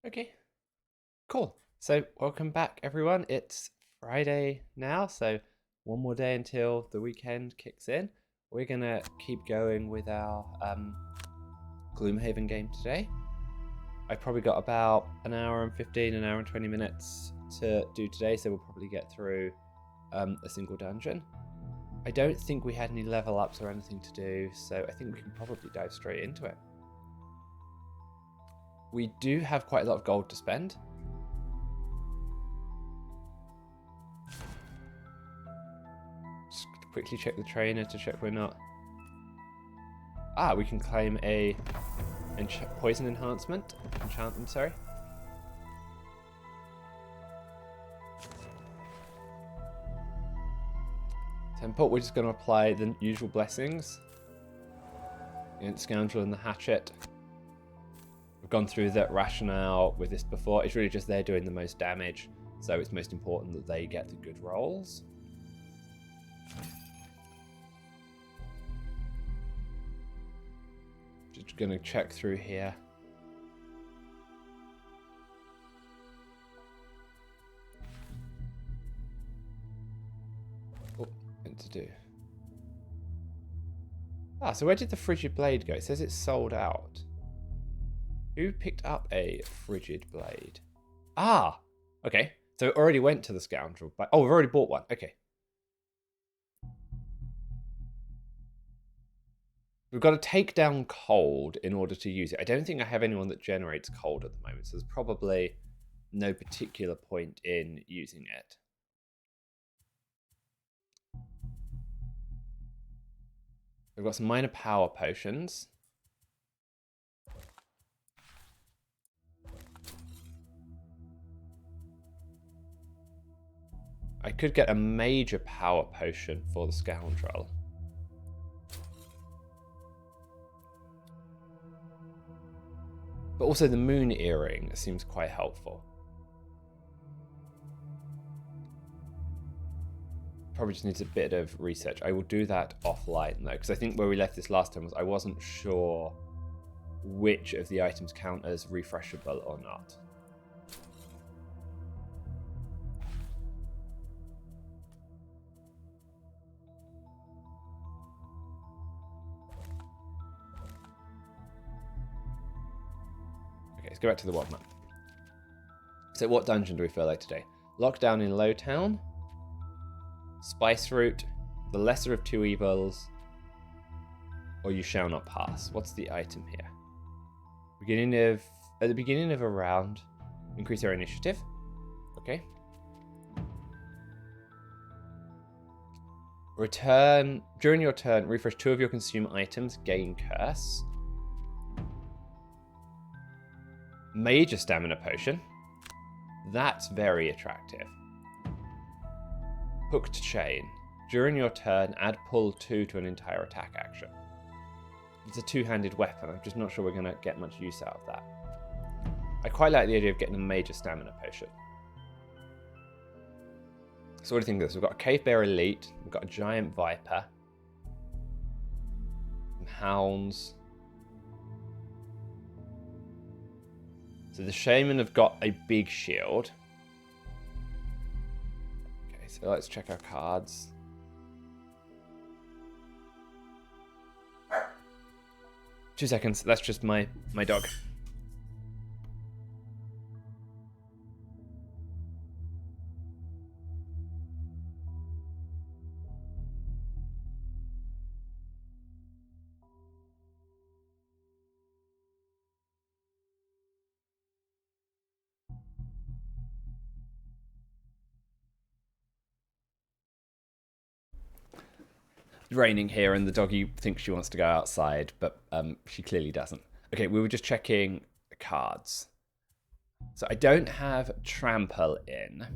Okay, cool. So welcome back, everyone. It's Friday now, so one more day until the weekend kicks in. We're gonna keep going with our Gloomhaven game today. I've probably got about an hour and 15, an hour and 20 minutes to do today, so we'll probably get through a single dungeon. I don't think we had any level ups or anything to do, so I think we can probably dive straight into it. We do have quite a lot of gold to spend. Just quickly check the trainer to check we're not... Ah, we can claim a poison enhancement. Enchantment, sorry. Temple, we're just going to apply the usual blessings against Scoundrel and the Hatchet. We've gone through that rationale with this before. It's really just they're doing the most damage, so it's most important that they get the good rolls. Just going to check through here. Oh, what to do? Ah, so where did the Frigid Blade go? It says it's sold out. Who picked up a Frigid Blade? Ah, okay. So it already went to the Scoundrel. Oh, we've already bought one. Okay. We've got to take down cold in order to use it. I don't think I have anyone that generates cold at the moment, so there's probably no particular point in using it. We've got some minor power potions. I could get a major power potion for the Scoundrel. But also the Moon Earring seems quite helpful. Probably just needs a bit of research. I will do that offline though, because I think where we left this last time was I wasn't sure which of the items count as refreshable or not. Okay, let's go back to the world map. So what dungeon do we feel like today? Lockdown in Lowtown, Spice Route, the lesser of two evils, or you shall not pass. What's the item here? At the beginning of a round, increase our initiative. Okay. During your turn, refresh 2 of your consume items, gain curse. Major stamina potion. That's very attractive. Hooked chain. During your turn, add pull 2 to an entire attack action. It's a two-handed weapon. I'm just not sure we're going to get much use out of that. I quite like the idea of getting a major stamina potion. So what do you think of this? We've got a Cave Bear Elite. We've got a Giant Viper. Some Hounds. So the Shaman have got a big shield. Okay, so let's check our cards. Two seconds. That's just my dog. It's raining here and the doggy thinks she wants to go outside, but she clearly doesn't. Okay, we were just checking the cards. So I don't have Trample in.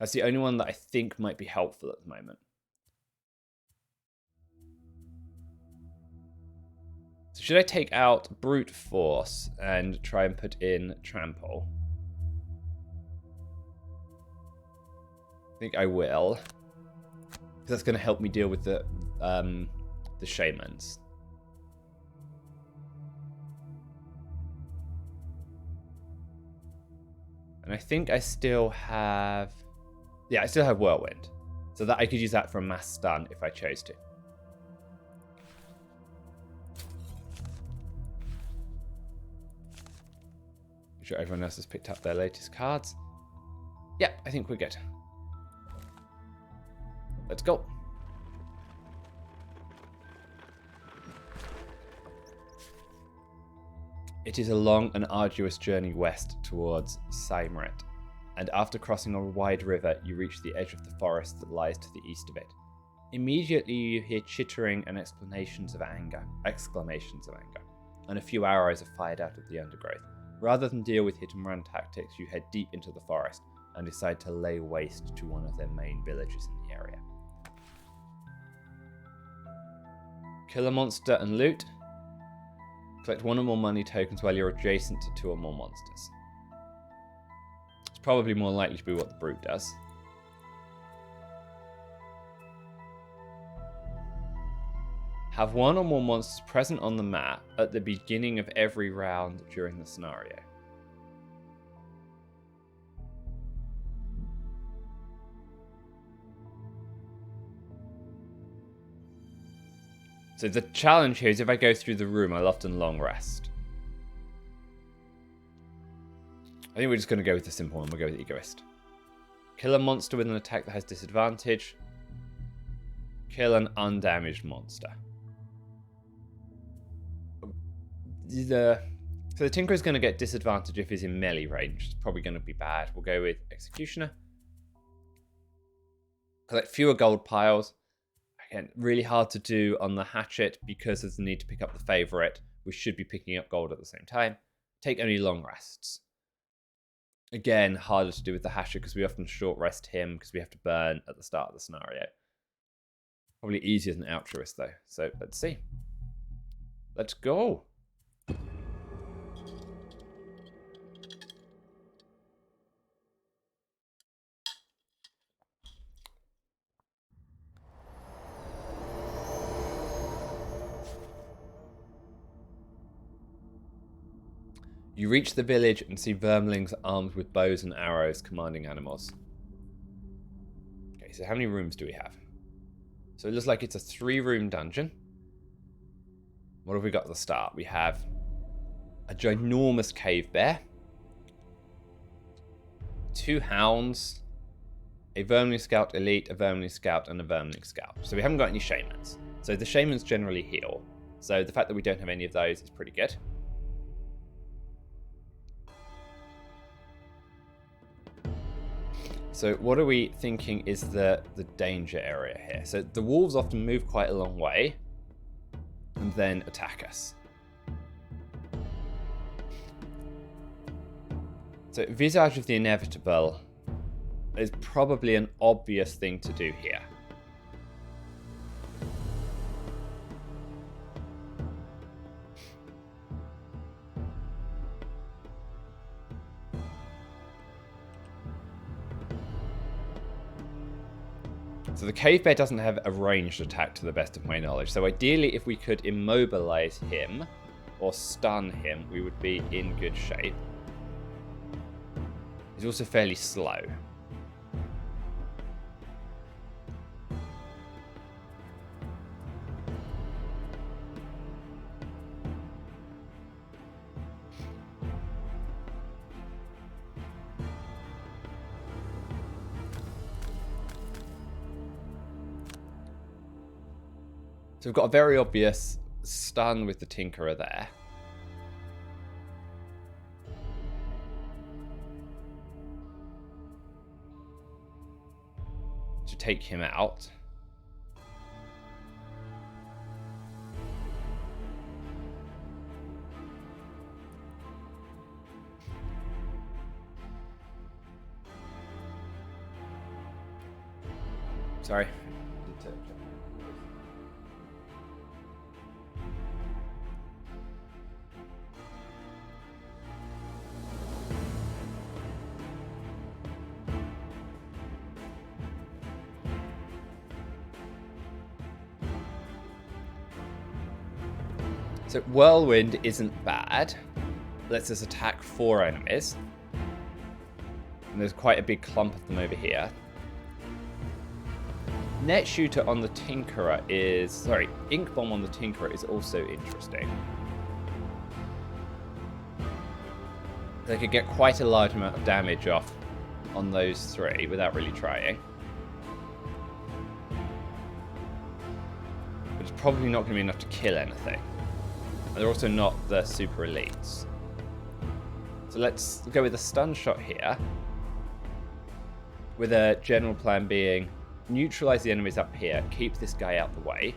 That's the only one that I think might be helpful at the moment. So should I take out Brute Force and try and put in Trample? I think I will. Because that's going to help me deal with the Shamans. And I think I still have... Yeah, I still have Whirlwind. So that I could use that for a mass stun if I chose to. I'm sure everyone else has picked up their latest cards. Yeah, I think we're good. Let's go. It is a long and arduous journey west towards Cymret, and after crossing a wide river, you reach the edge of the forest that lies to the east of it. Immediately you hear chittering and exclamations of anger, and a few arrows are fired out of the undergrowth. Rather than deal with hit-and-run tactics, you head deep into the forest and decide to lay waste to one of their main villages in the area. Kill a monster and loot. Collect 1 or more money tokens while you're adjacent to 2 or more monsters. It's probably more likely to be what the brute does. Have 1 or more monsters present on the map at the beginning of every round during the scenario. So the challenge here is if I go through the room, I'll often long rest. I think we're just going to go with the simple one. We'll go with Egoist. Kill a monster with an attack that has disadvantage. Kill an undamaged monster. So the Tinker is going to get disadvantage if he's in melee range. It's probably going to be bad. We'll go with Executioner. Collect fewer gold piles. Again, really hard to do on the Hatchet because of the need to pick up the Favourite. We should be picking up gold at the same time. Take only long rests. Again, harder to do with the Hatchet because we often short rest him because we have to burn at the start of the scenario. Probably easier than Altruist though. So let's see. Let's go. You reach the village and see vermlings armed with bows and arrows commanding animals. Okay, so how many rooms do we have? So it looks like it's a 3-room dungeon. What have we got at the start? We have a ginormous cave bear, 2 hounds, a vermling scout elite, a vermling scout, and a vermling scout. So we haven't got any shamans. So the shamans generally heal. So the fact that we don't have any of those is pretty good. So what are we thinking is the danger area here? So the wolves often move quite a long way and then attack us. So Visage of the Inevitable is probably an obvious thing to do here. So the cave bear doesn't have a ranged attack to the best of my knowledge. So ideally, if we could immobilize him or stun him, we would be in good shape. He's also fairly slow. So we've got a very obvious stun with the Tinkerer there. To take him out. Sorry. So Whirlwind isn't bad. Lets us attack 4 enemies. And there's quite a big clump of them over here. Net Shooter on the Tinkerer is... Sorry, Ink Bomb on the Tinkerer is also interesting. They could get quite a large amount of damage off on those three without really trying. But it's probably not going to be enough to kill anything. And they're also not the super elites. So let's go with a stun shot here. With a general plan being neutralize the enemies up here, keep this guy out the way.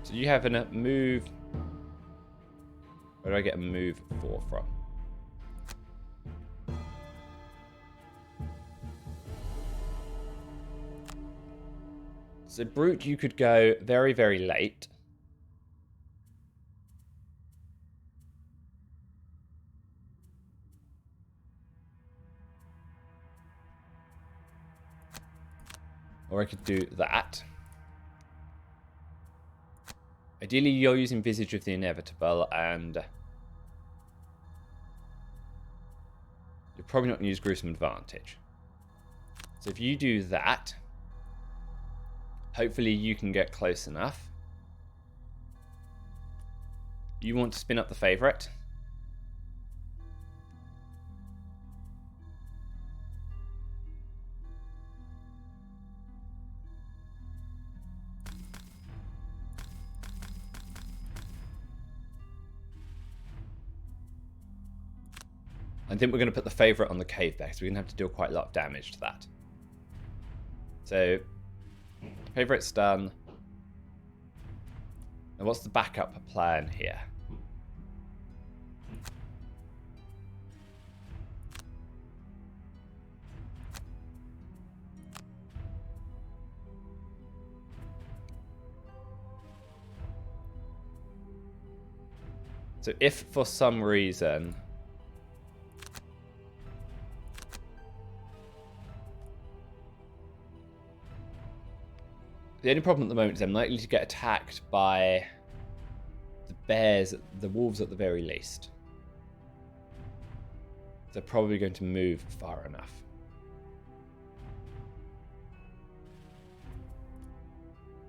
So you have a move. Where do I get a move 4 from? So Brute, you could go very, very late. Or I could do that. Ideally, you're using Visage of the Inevitable, and you're probably not going to use Gruesome Advantage. So if you do that, hopefully you can get close enough. You want to spin up the favorite. I think we're going to put the favorite on the cave bear, so we're going to have to deal quite a lot of damage to that. So, favorite's done. And what's the backup plan here? So if for some reason the only problem at the moment is I'm likely to get attacked by the bears, the wolves at the very least. They're probably going to move far enough.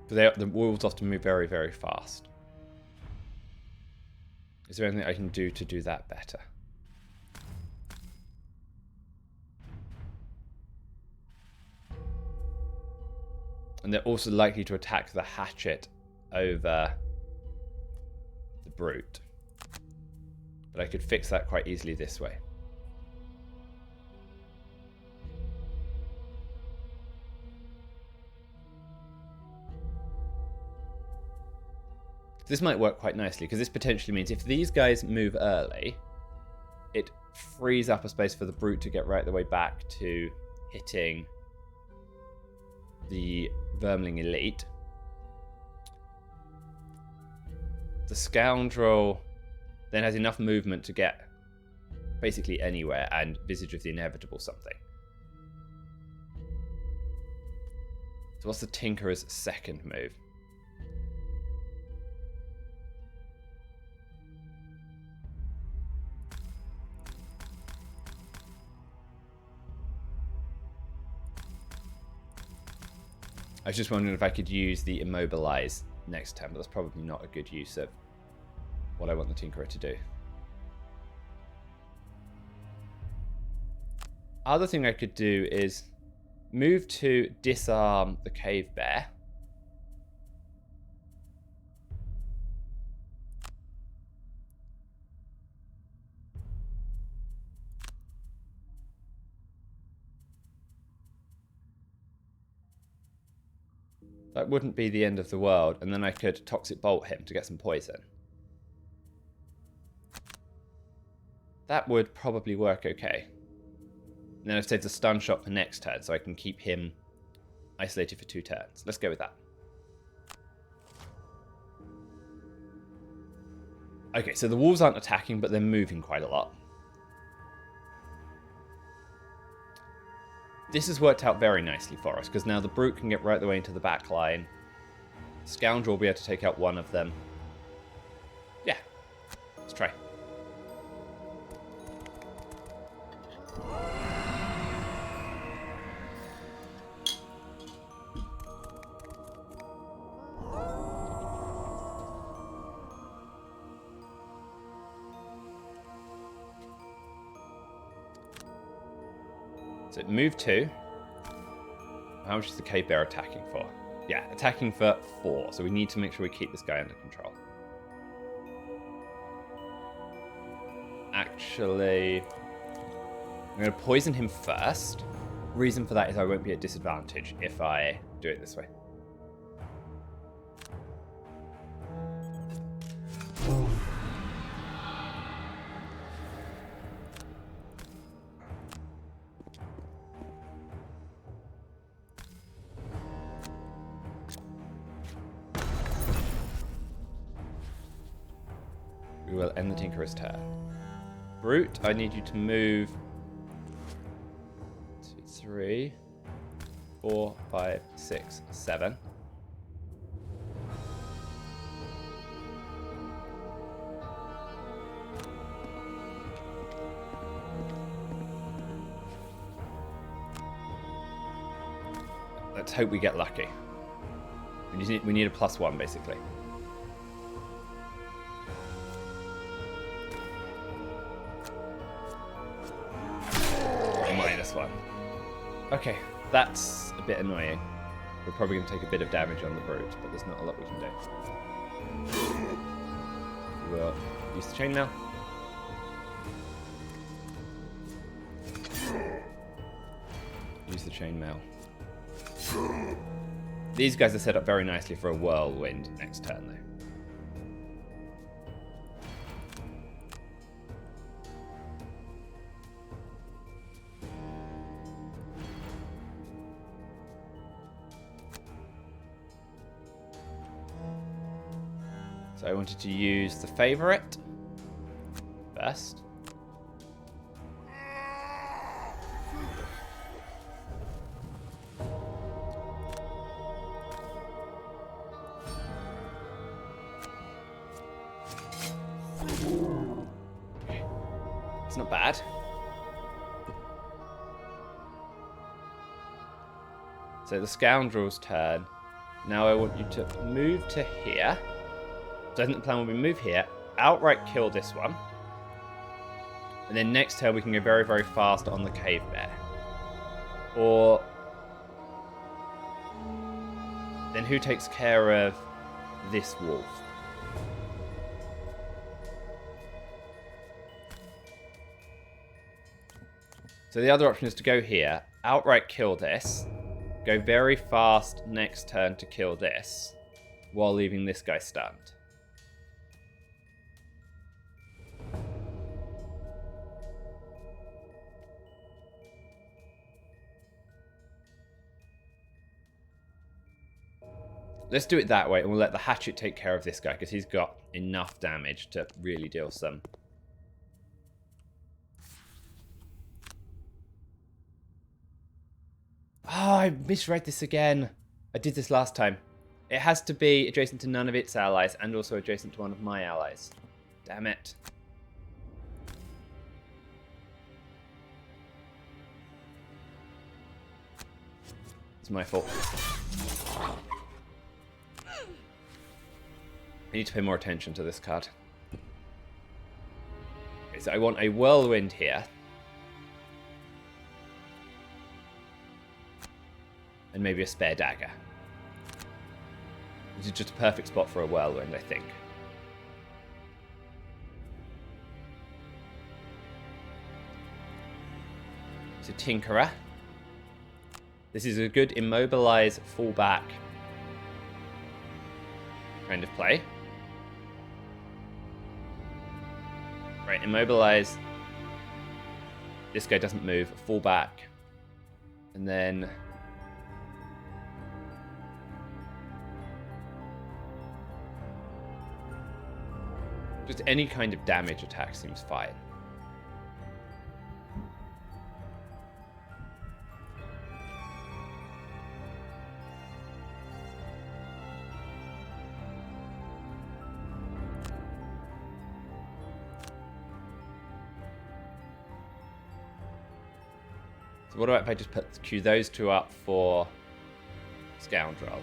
Because the wolves often move very, very fast. Is there anything I can do to do that better? And they're also likely to attack the hatchet over the brute. But I could fix that quite easily this way. This might work quite nicely, because this potentially means if these guys move early, it frees up a space for the brute to get right the way back to hitting the Vermling Elite. The Scoundrel then has enough movement to get basically anywhere, and Visage of the Inevitable something. So what's the Tinkerer's second move? I was just wondering if I could use the Immobilize next turn, but that's probably not a good use of what I want the Tinkerer to do. Other thing I could do is move to disarm the Cave Bear. That wouldn't be the end of the world, and then I could Toxic Bolt him to get some poison. That would probably work okay. And then I've saved the stun shot for next turn, so I can keep him isolated for 2 turns. Let's go with that. Okay, so the wolves aren't attacking, but they're moving quite a lot. This has worked out very nicely for us, because now the brute can get right the way into the back line. Scoundrel will be able to take out one of them. Yeah, let's try. So move 2. How much is the cave bear attacking for? Yeah, attacking for 4. So we need to make sure we keep this guy under control. Actually, I'm going to poison him first. Reason for that is I won't be at disadvantage if I do it this way. We will end the Tinkerer's turn. Brute, I need you to move 2, 3, 4, 5, 6, 7. Let's hope we get lucky. We need a +1, basically. One. Okay, that's a bit annoying. We're probably going to take a bit of damage on the brute, but there's not a lot we can do. We'll use the chainmail. Use the chainmail. These guys are set up very nicely for a whirlwind next turn, though. So I wanted to use the favorite first. It's not bad. So the scoundrel's turn. Now I want you to move to here. So I think the plan will be move here, outright kill this one. And then next turn we can go very, very fast on the cave bear. Or then who takes care of this wolf? So the other option is to go here, outright kill this, go very fast next turn to kill this, while leaving this guy stunned. Let's do it that way, and we'll let the hatchet take care of this guy, because he's got enough damage to really deal some. Oh, I misread this again. I did this last time. It has to be adjacent to none of its allies, and also adjacent to one of my allies. Damn it. It's my fault. I need to pay more attention to this card. Okay, so I want a whirlwind here. And maybe a spare dagger. This is just a perfect spot for a whirlwind, I think. So Tinkerer. This is a good immobilize, fall back kind of play. Right, immobilize. This guy doesn't move. Fall back. And then... Just any kind of damage attack seems fine. So what about if I just queue those two up for Scoundrel?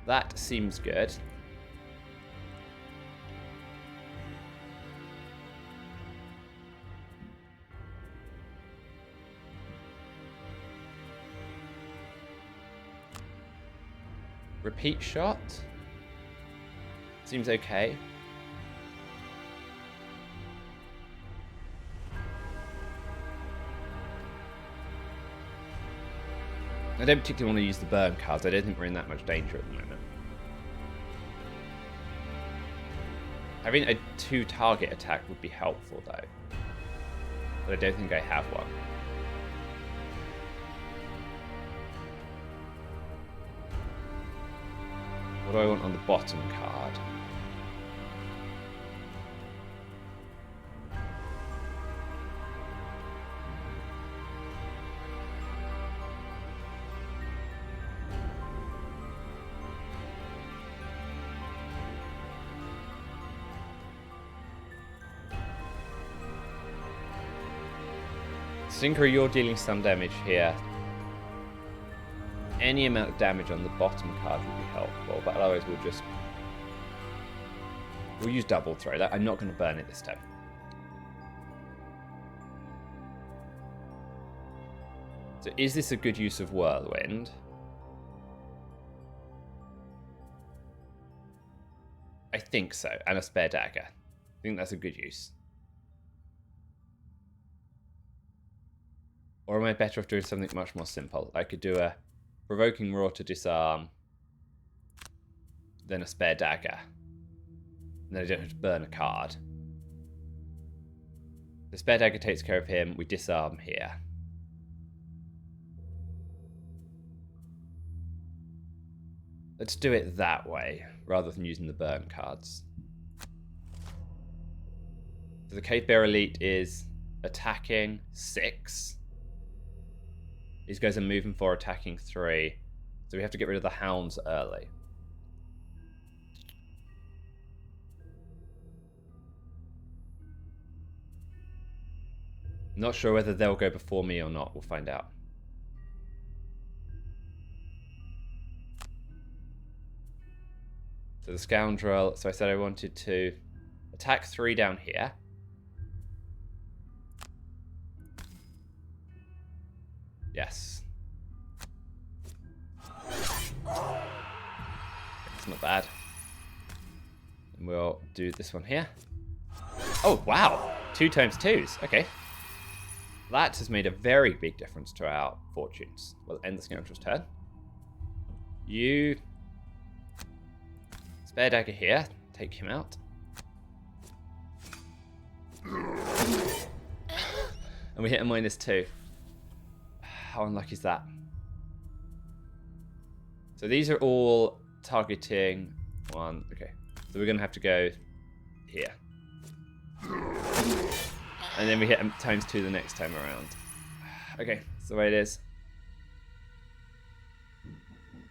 That seems good. Repeat shot. Seems okay. I don't particularly want to use the burn cards. I don't think we're in that much danger at the moment. Having a 2-target attack would be helpful, though. But I don't think I have one. What do I want on the bottom card? Synchro, you're dealing some damage here. Any amount of damage on the bottom card would be helpful, but otherwise we'll use double throw. I'm not going to burn it this time. So is this a good use of Whirlwind? I think so, and a spare dagger. I think that's a good use. Or am I better off doing something much more simple? I could do a provoking roar to disarm, then a spare dagger. And then I don't have to burn a card. The spare dagger takes care of him. We disarm here. Let's do it that way, rather than using the burn cards. So the Cave Bear Elite is attacking 6. These guys are moving 4, attacking 3. So we have to get rid of the hounds early. Not sure whether they'll go before me or not. We'll find out. So the Scoundrel. So I said I wanted to attack 3 down here. Yes. It's not bad. And we'll do this one here. Oh, wow. 2 times 2s. Okay. That has made a very big difference to our fortunes. We'll end the Scoundrel's turn. You... Spare dagger here. Take him out. And we hit a -2. How unlucky is that? So these are all targeting 1. Okay. So we're going to have to go here. And then we hit times 2 the next time around. Okay, that's the way it is.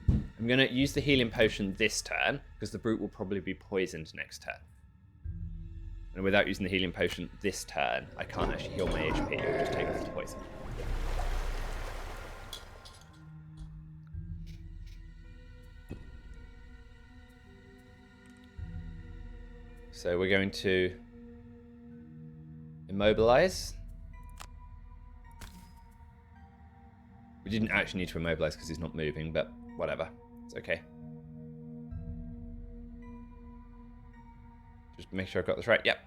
I'm going to use the healing potion this turn, because the brute will probably be poisoned next turn. And without using the healing potion this turn, I can't actually heal my HP. It will just take off the poison. So we're going to immobilize. We didn't actually need to immobilize because he's not moving, but whatever. It's okay. Just make sure I've got this right. Yep.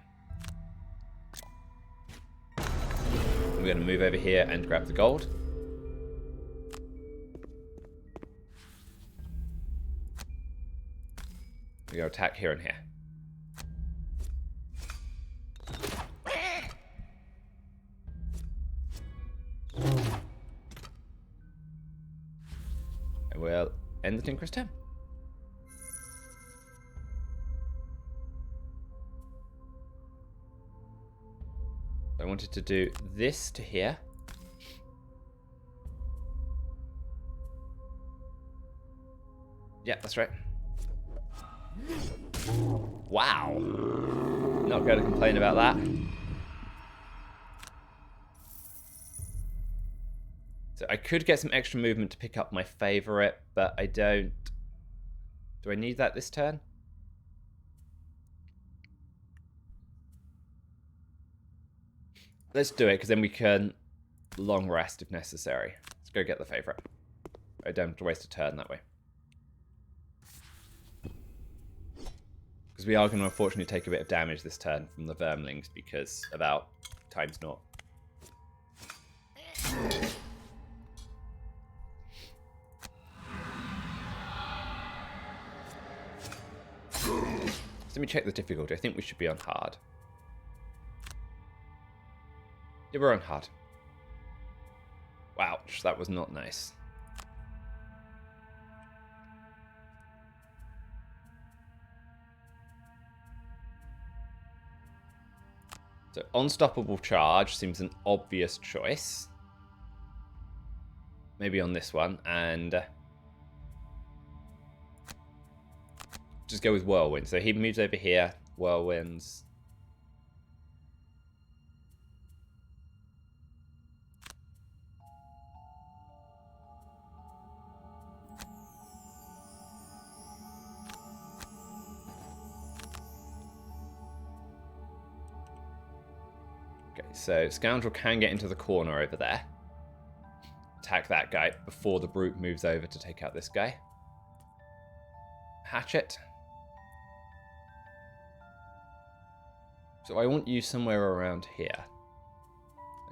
We're going to move over here and grab the gold. We're going to attack here and here. And we'll end the Tinker's turn. I wanted to do this to here. Yeah, that's right. Wow. Not going to complain about that. So I could get some extra movement to pick up my favorite, but I don't. Do I need that this turn? Let's do it, because then we can long rest if necessary. Let's go get the favorite. I don't have to waste a turn that way. Because we are going to unfortunately take a bit of damage this turn from the Vermlings because about times naught. So let me check the difficulty. I think we should be on hard. Yeah, we're on hard. Ouch, that was not nice. So unstoppable charge seems an obvious choice. Maybe on this one, and just go with whirlwind. So he moves over here, whirlwinds. Okay, so Scoundrel can get into the corner over there. Attack that guy before the brute moves over to take out this guy. Hatchet. So I want you somewhere around here.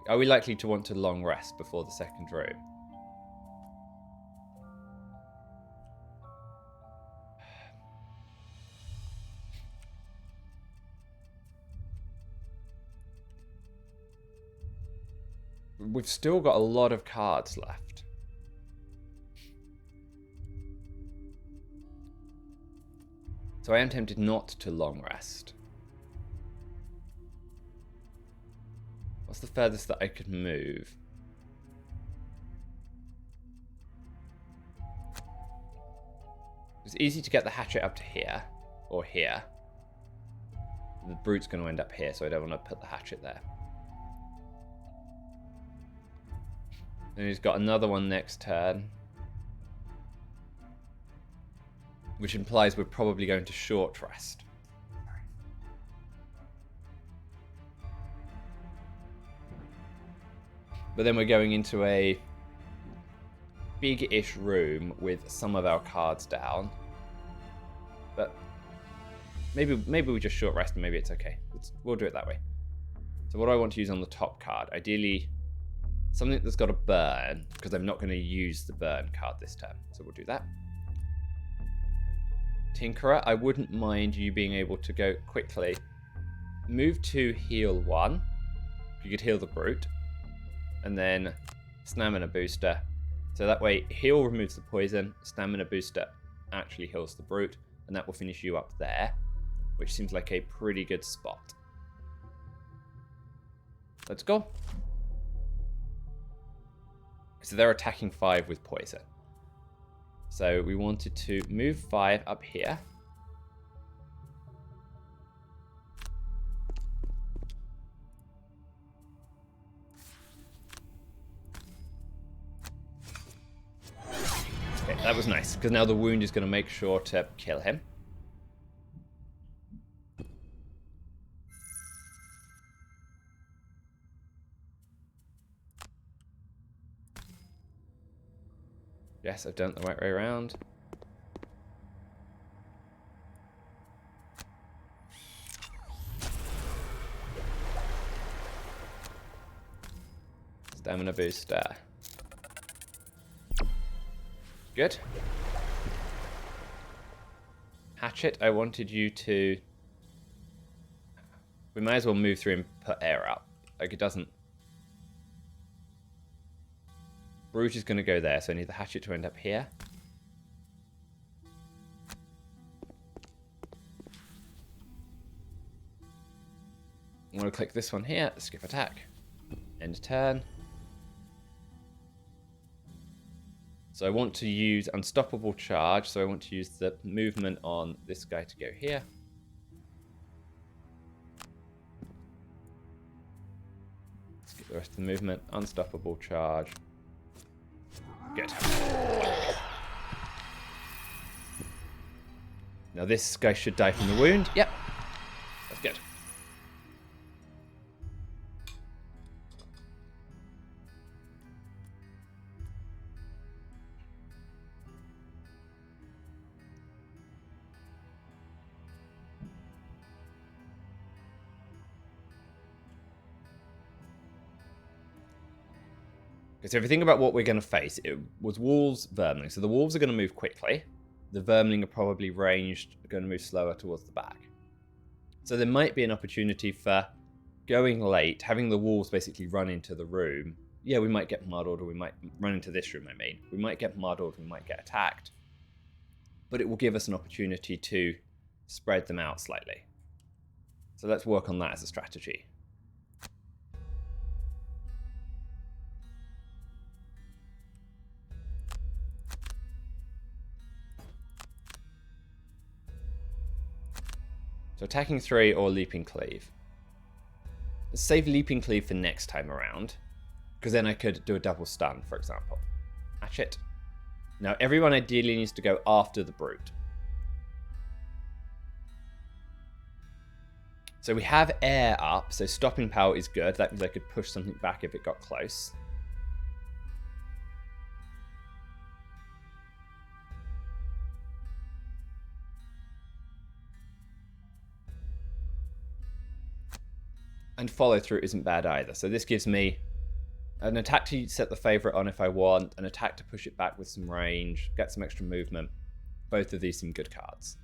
Are we likely to want to long rest before the second room? We've still got a lot of cards left. So I am tempted not to long rest. What's the furthest that I could move? It's easy to get the hatchet up to here, or here. The brute's going to end up here, so I don't want to put the hatchet there. And he's got another one next turn. Which implies we're probably going to short rest. But then we're going into a big-ish room with some of our cards down. But maybe we just short rest and maybe it's okay. We'll do it that way. So what do I want to use on the top card? Ideally, something that's got a burn, because I'm not going to use the burn card this turn. So we'll do that. Tinkerer, I wouldn't mind you being able to go quickly. Move to heal 1. You could heal the brute. And then stamina booster. So that way, heal removes the poison. Stamina booster actually heals the brute. And that will finish you up there. Which seems like a pretty good spot. Let's go. So they're attacking 5 with poison. So we wanted to move 5 up here. Okay, that was nice, because now the wound is going to make sure to kill him. Yes, I've done it the right way around. Stamina booster. Good. Hatchet, I wanted you to... We might as well move through and put air up. Like, it doesn't... Brute is going to go there, so I need the hatchet to end up here. I'm going to click this one here, skip attack, end turn. So I want to use unstoppable charge, so I want to use the movement on this guy to go here. Skip the rest of the movement, unstoppable charge. Good. Now this guy should die from the wound. Yep, that's good. So if you think about what we're going to face, it was wolves, vermin. So the wolves are going to move quickly. The vermin are probably ranged, going to move slower towards the back. So there might be an opportunity for going late, having the wolves basically run into the room. Yeah, we might get muddled, or we might run into this room, I mean. We might get muddled, we might get attacked. But it will give us an opportunity to spread them out slightly. So let's work on that as a strategy. So attacking 3 or leaping cleave. Let's save leaping cleave for next time around, because then I could do a double stun, for example. Hatchet. Now everyone ideally needs to go after the brute. So we have air up, so stopping power is good. That means I could push something back if it got close. And follow through isn't bad either. So this gives me an attack to set the favorite on if I want, an attack to push it back with some range, get some extra movement. Both of these seem good cards.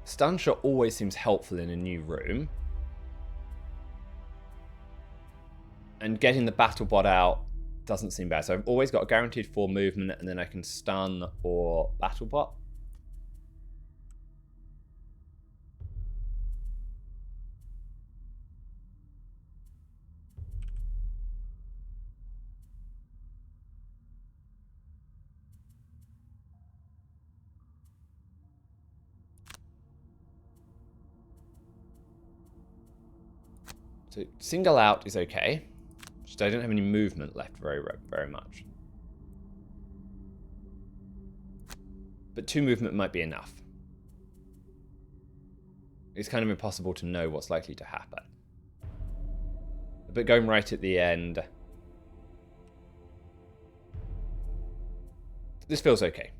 Stun shot always seems helpful in a new room. And getting the battle bot out doesn't seem bad. So I've always got a guaranteed 4 movement, and then I can stun or battle bot. So single out is okay. Just I don't have any movement left very much. But 2 movement might be enough. It's kind of impossible to know what's likely to happen. But going right at the end, this feels okay.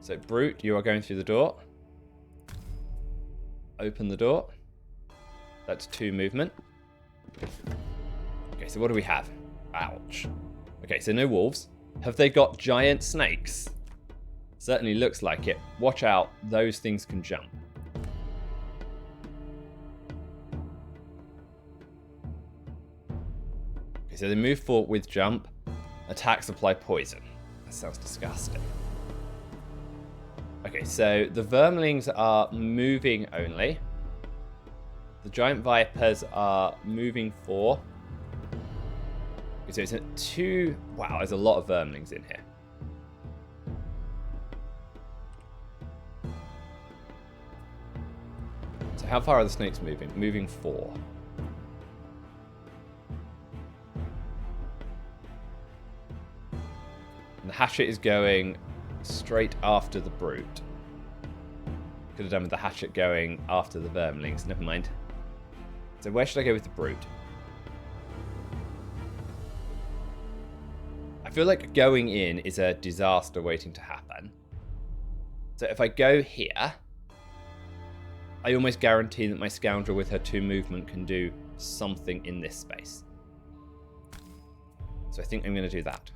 So brute, you are going through the door. Open the door. That's 2 movement. Okay, so what do we have? Ouch. Okay, so no wolves. Have they got giant snakes? Certainly looks like it. Watch out, those things can jump. Okay, so they move forward with jump. Attacks apply poison. That sounds disgusting. Okay, so the vermlings are moving only. The giant vipers are moving 4. Okay, so it's 2... Wow, there's a lot of vermlings in here. So how far are the snakes moving? Moving 4. And the hatchet is going straight after the brute. Could have done with the hatchet going after the vermlings. Never mind. So where should I go with the brute? I feel like going in is a disaster waiting to happen. So if I go here, I almost guarantee that my scoundrel with her 2 movement can do something in this space. So I think I'm going to do that.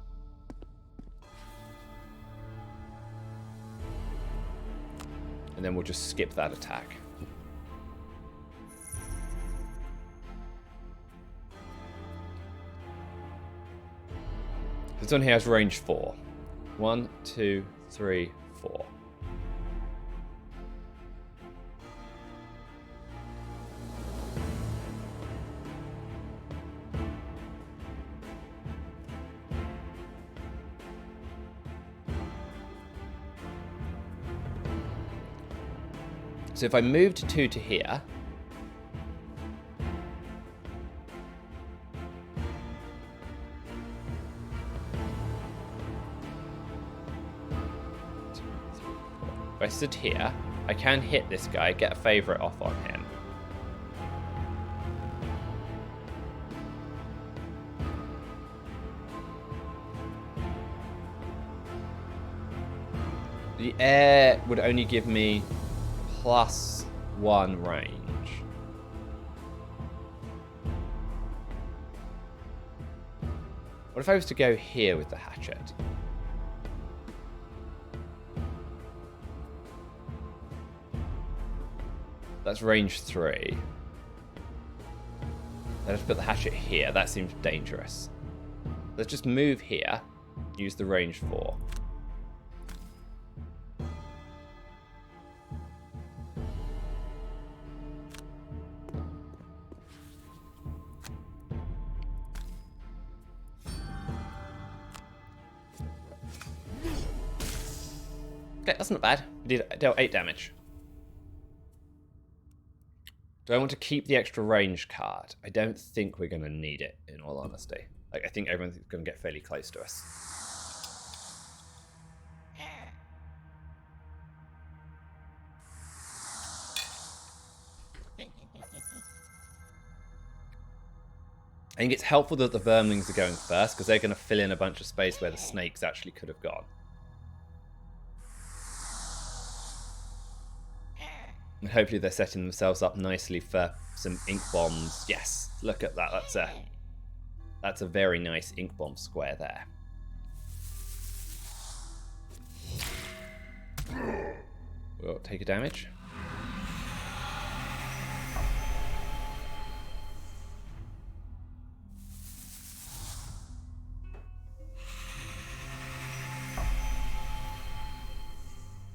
And then we'll just skip that attack. This one here has range 4. 1, 2, 3, 4. So if I moved 2 to here, if I stood here, I can hit this guy, get a favourite off on him. The air would only give me +1 range. What if I was to go here with the hatchet? That's range 3. Let's put the hatchet here. That seems dangerous. Let's just move here. Use the range 4. Okay, that's not bad. We dealt 8 damage. Do I want to keep the extra range card? I don't think we're going to need it, in all honesty. Like, I think everyone's going to get fairly close to us. I think it's helpful that the vermlings are going first, because they're going to fill in a bunch of space where the snakes actually could have gone. And hopefully they're setting themselves up nicely for some ink bombs. Yes, look at that. That's a very nice ink bomb square there. We'll take a damage.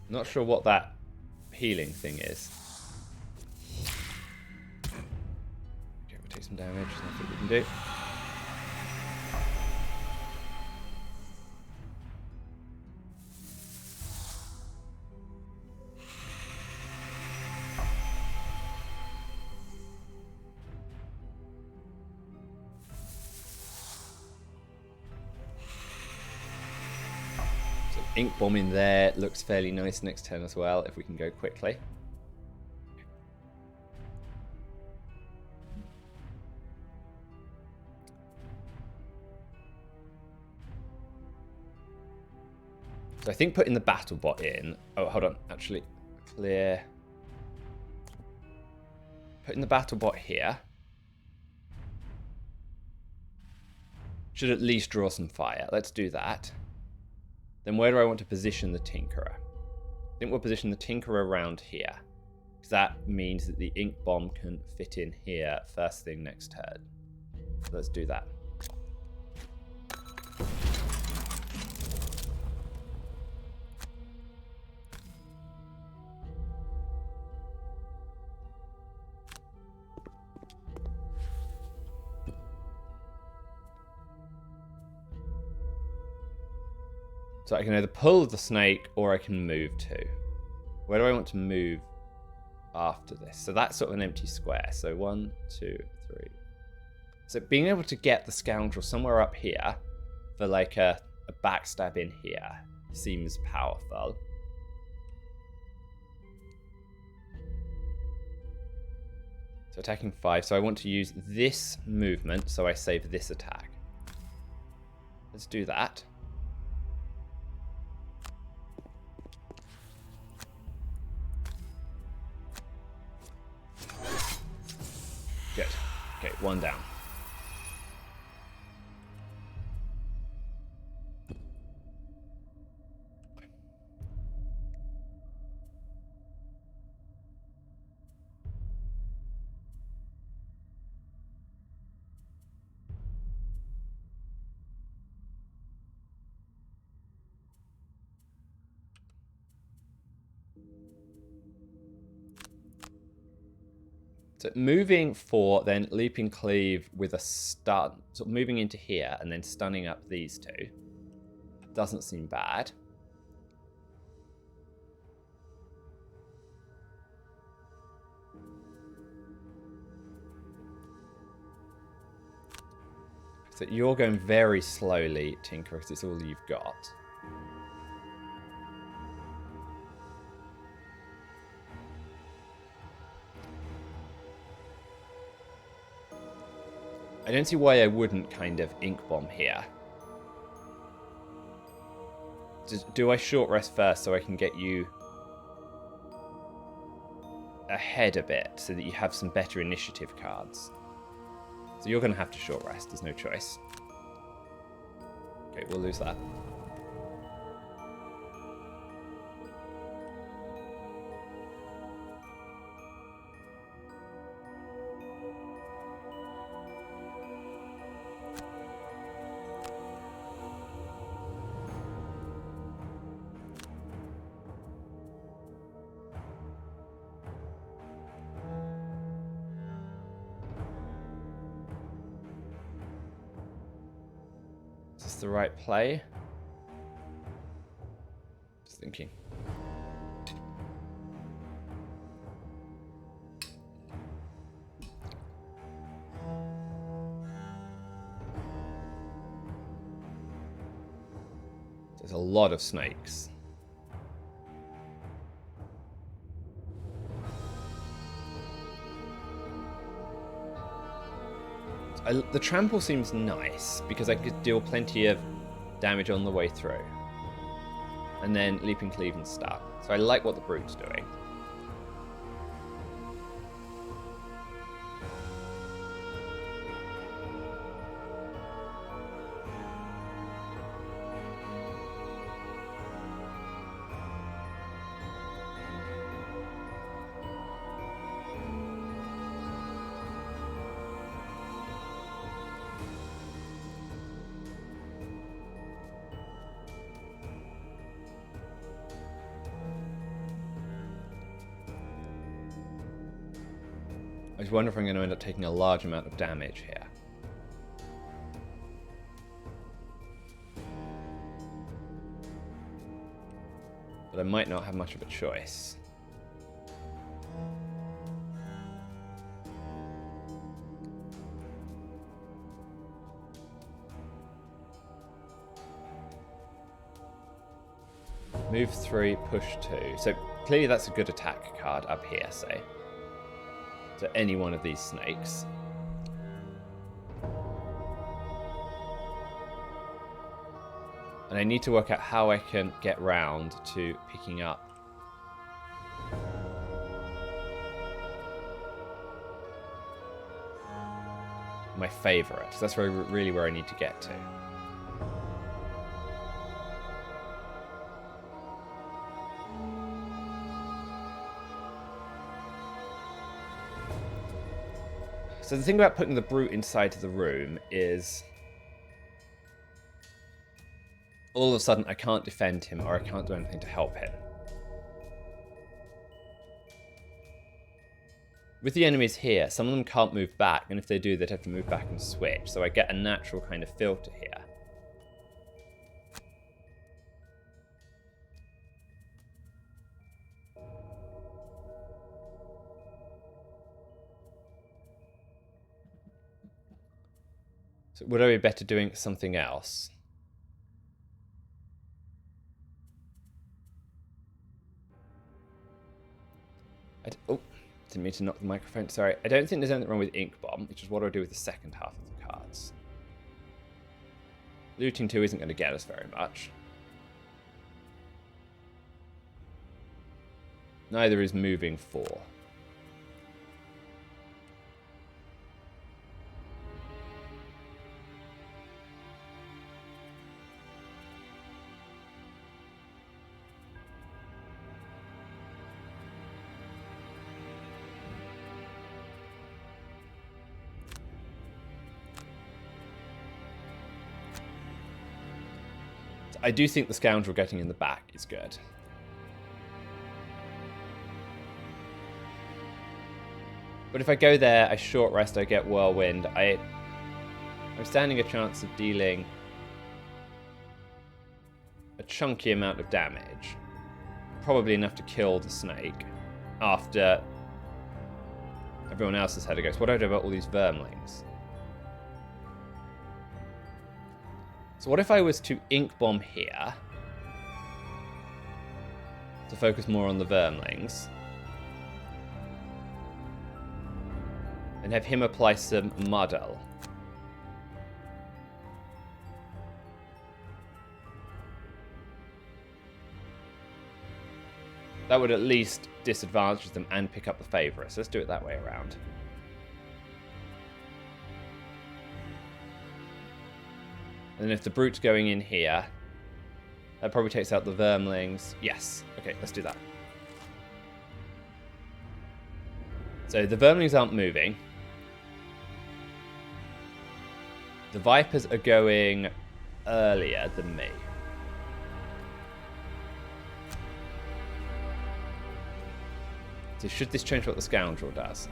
Not sure what that healing thing is. Okay, we'll take some damage. That's what we can do. Ink bomb in there looks fairly nice next turn as well, if we can go quickly. So I think putting the battle bot in... Oh, hold on. Actually, clear. Putting the battle bot here should at least draw some fire. Let's do that. Then where do I want to position the Tinkerer? I think we'll position the Tinkerer around here, because that means that the ink bomb can fit in here first thing next turn. So let's do that. So I can either pull the snake or I can move to. Where do I want to move after this? So that's sort of an empty square. So 1, 2, 3. So being able to get the scoundrel somewhere up here for like a backstab in here seems powerful. So attacking 5. So I want to use this movement so I save this attack. Let's do that. Good. Okay, 1 down. So moving 4, then leaping cleave with a stun. Sort of moving into here and then stunning up these 2. Doesn't seem bad. So you're going very slowly, Tinker, because it's all you've got. I don't see why I wouldn't kind of ink bomb here. Do I short rest first so I can get you ahead a bit so that you have some better initiative cards? So you're going to have to short rest. There's no choice. Okay, we'll lose that. Is this the right play? Just thinking. There's a lot of snakes. The trample seems nice because I could deal plenty of damage on the way through. And then leaping cleave and stun. So I like what the brute's doing. I just wonder if I'm going to end up taking a large amount of damage here. But I might not have much of a choice. Move 3, push 2. So clearly that's a good attack card up here, say. To any one of these snakes. And I need to work out how I can get round to picking up my favourite. That's really where I need to get to. So the thing about putting the brute inside the room is all of a sudden I can't defend him or I can't do anything to help him. With the enemies here, some of them can't move back, and if they do, they'd have to move back and switch. So I get a natural kind of filter here. So would I be better doing something else? Oh, didn't mean to knock the microphone. Sorry. I don't think there's anything wrong with Ink Bomb, which is what I'll do with the second half of the cards. Looting 2 isn't going to get us very much. Neither is moving 4. I do think the scoundrel getting in the back is good. But if I go there, I short rest, I get Whirlwind. I'm standing a chance of dealing a chunky amount of damage. Probably enough to kill the snake after everyone else has had a go. So what do I do about all these vermlings? So what if I was to Ink Bomb here to focus more on the vermlings and have him apply some muddle? That would at least disadvantage them and pick up the favourites. Let's do it that way around. And then if the brute's going in here, that probably takes out the vermlings. Yes. Okay, let's do that. So the vermlings aren't moving. The vipers are going earlier than me. So should this change what the scoundrel does?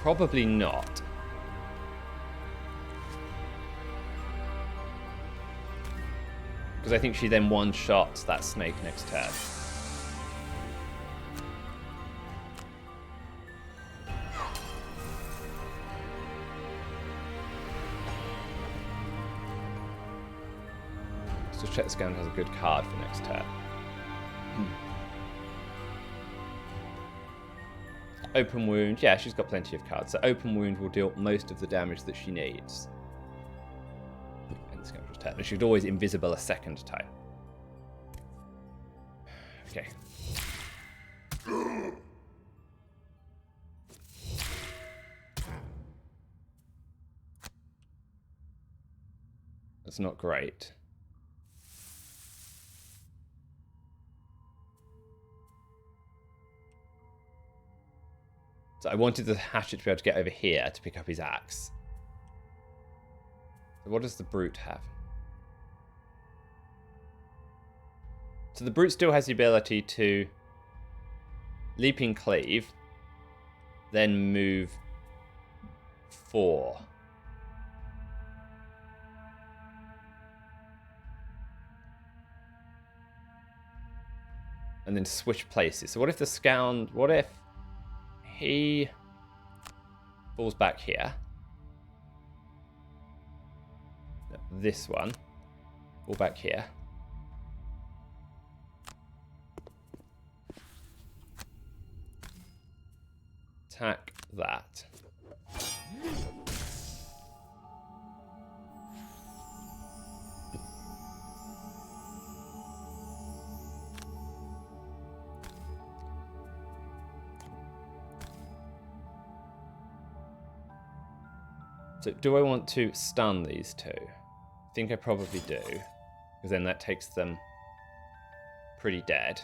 Probably not. Because I think she then one-shots that snake next turn. Let's just check the scoundrel has a good card for next turn. Open wound. Yeah, she's got plenty of cards. So open wound will deal most of the damage that she needs. And the scoundrel's turn. And she's always invisible a second time. Okay. That's not great. So I wanted the hatchet to be able to get over here to pick up his axe. So what does the brute have? So the brute still has the ability to leaping cleave, then move 4. And then switch places. So what if the scound... What if he falls back here? No, this one. Fall back here. Attack that. So do I want to stun these two? I think I probably do, because then that takes them pretty dead.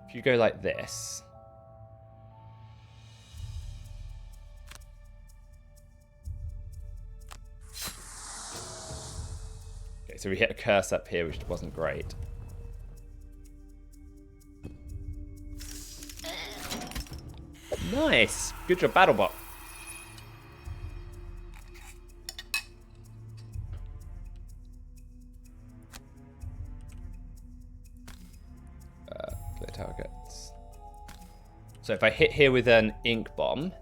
If you go like this, okay, so we hit a curse up here, which wasn't great. Nice! Good job, BattleBot. Clear targets. So if I hit here with an ink bomb,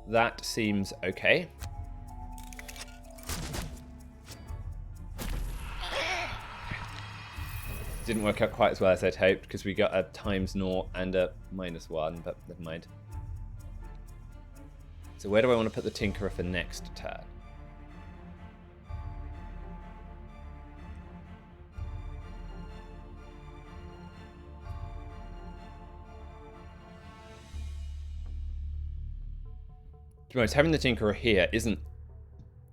that seems okay. Didn't work out quite as well as I'd hoped because we got a -0 and a -1, but never mind. So where do I want to put the Tinkerer for next turn? To be honest, having the Tinkerer here isn't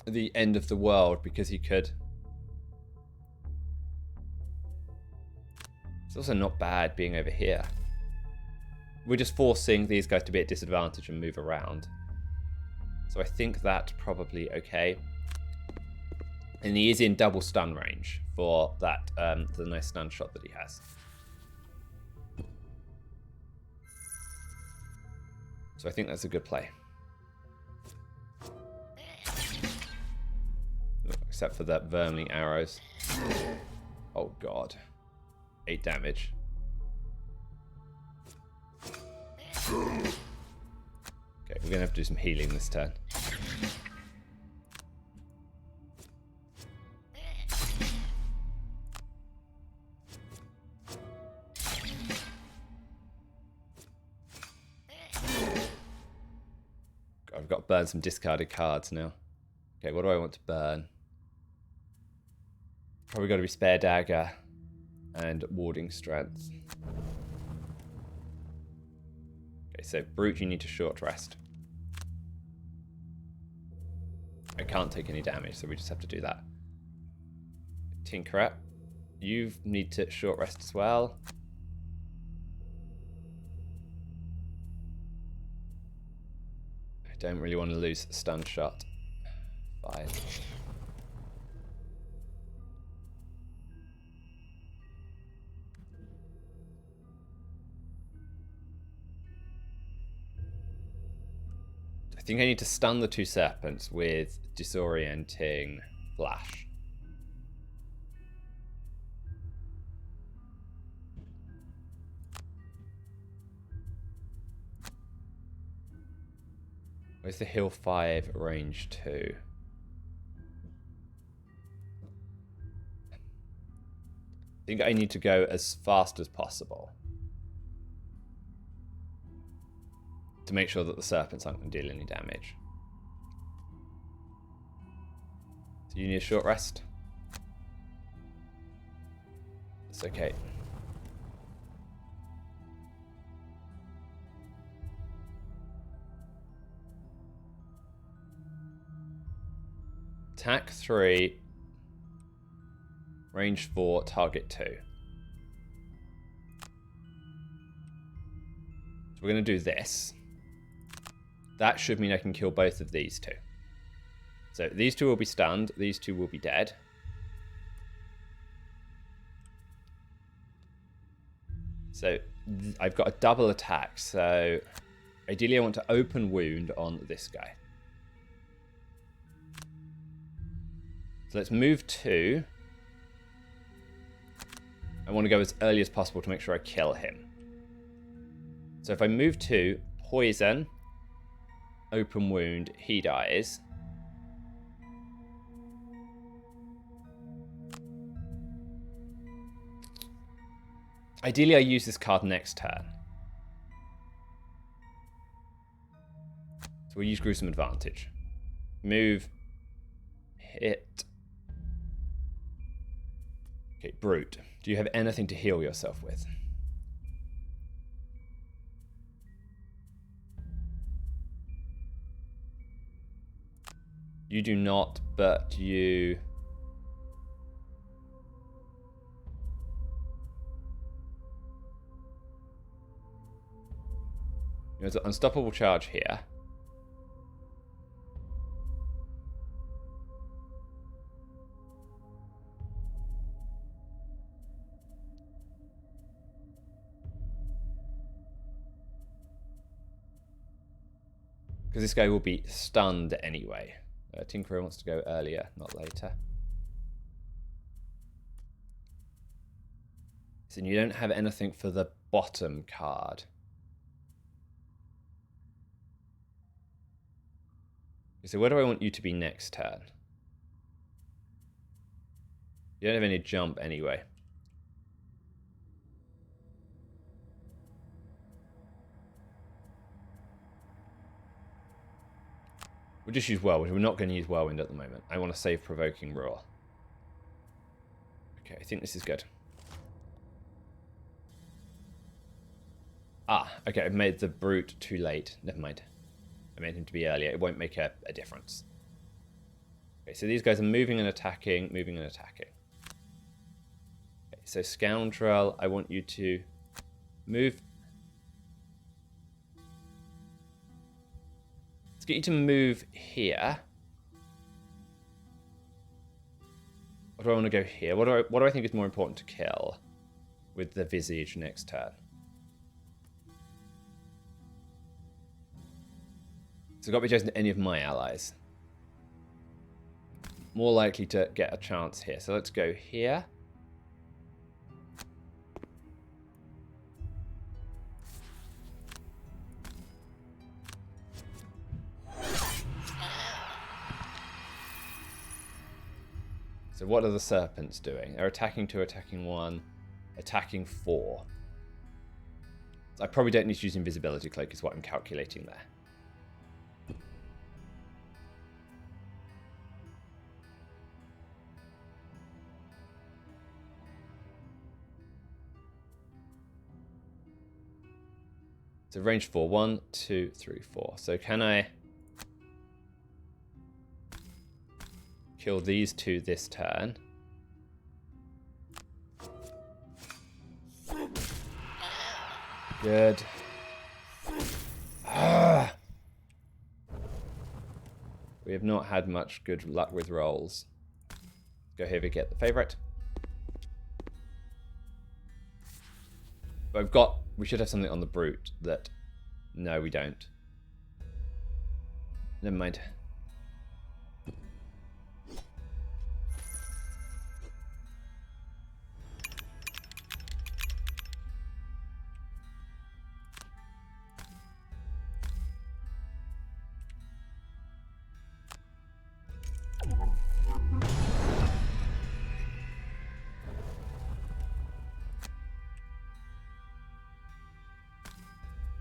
the end of the world because he could. It's also not bad being over here. We're just forcing these guys to be at disadvantage and move around. So I think that's probably okay. And he is in double stun range for that, the nice stun shot that he has. So I think that's a good play. Except for that vermling arrows. Oh god. 8 damage. Okay, we're gonna have to do some healing this turn. I've got to burn some discarded cards now. Okay, what do I want to burn? Probably got to be Spare Dagger and Warding Strength. Okay, so Brute, you need to short rest. I can't take any damage, so we just have to do that. Tinkerer, you need to short rest as well. I don't really want to lose stun shot. Fine. I think I need to stun the 2 serpents with disorienting flash. Where's the heal 5, range 2? I think I need to go as fast as possible to make sure that the serpents aren't going to deal any damage. So you need a short rest? It's okay. Attack 3, range 4, target 2. So we're going to do this. That should mean I can kill both of these 2. So these 2 will be stunned, these 2 will be dead. So I've got a double attack, so ideally I want to open wound on this guy. So let's move 2. I want to go as early as possible to make sure I kill him. So if I move 2, poison, open wound, he dies. Ideally I use this card next turn. So we'll use Gruesome Advantage. Move, hit. Okay, Brute. Do you have anything to heal yourself with? You do not, but you... There's an unstoppable charge here. Because this guy will be stunned anyway. Tinkerer wants to go earlier, not later. So you don't have anything for the bottom card. So where do I want you to be next turn? You don't have any jump anyway. We'll just use Whirlwind. We're not going to use Whirlwind at the moment. I want to save Provoking Roar. Okay, I think this is good. Ah, okay, I've made the Brute too late. Never mind. I meant him to be earlier. It won't make a difference. Okay, so these guys are moving and attacking, moving and attacking. Okay, so Scoundrel, I want you to move. Let's get you to move here. Or do I want to go here? What do I think is more important to kill with the Visage next turn? So I've got to be chosen to any of my allies. More likely to get a chance here. So let's go here. So what are the serpents doing? They're attacking 2, attacking 1, attacking 4. So I probably don't need to use Invisibility Cloak is what I'm calculating there. So range 4. 1, 2, 3, 4. So can I kill these 2 this turn? Good. We have not had much good luck with rolls. Go here to get the favorite. But we should have something on the brute that... No, we don't. Never mind.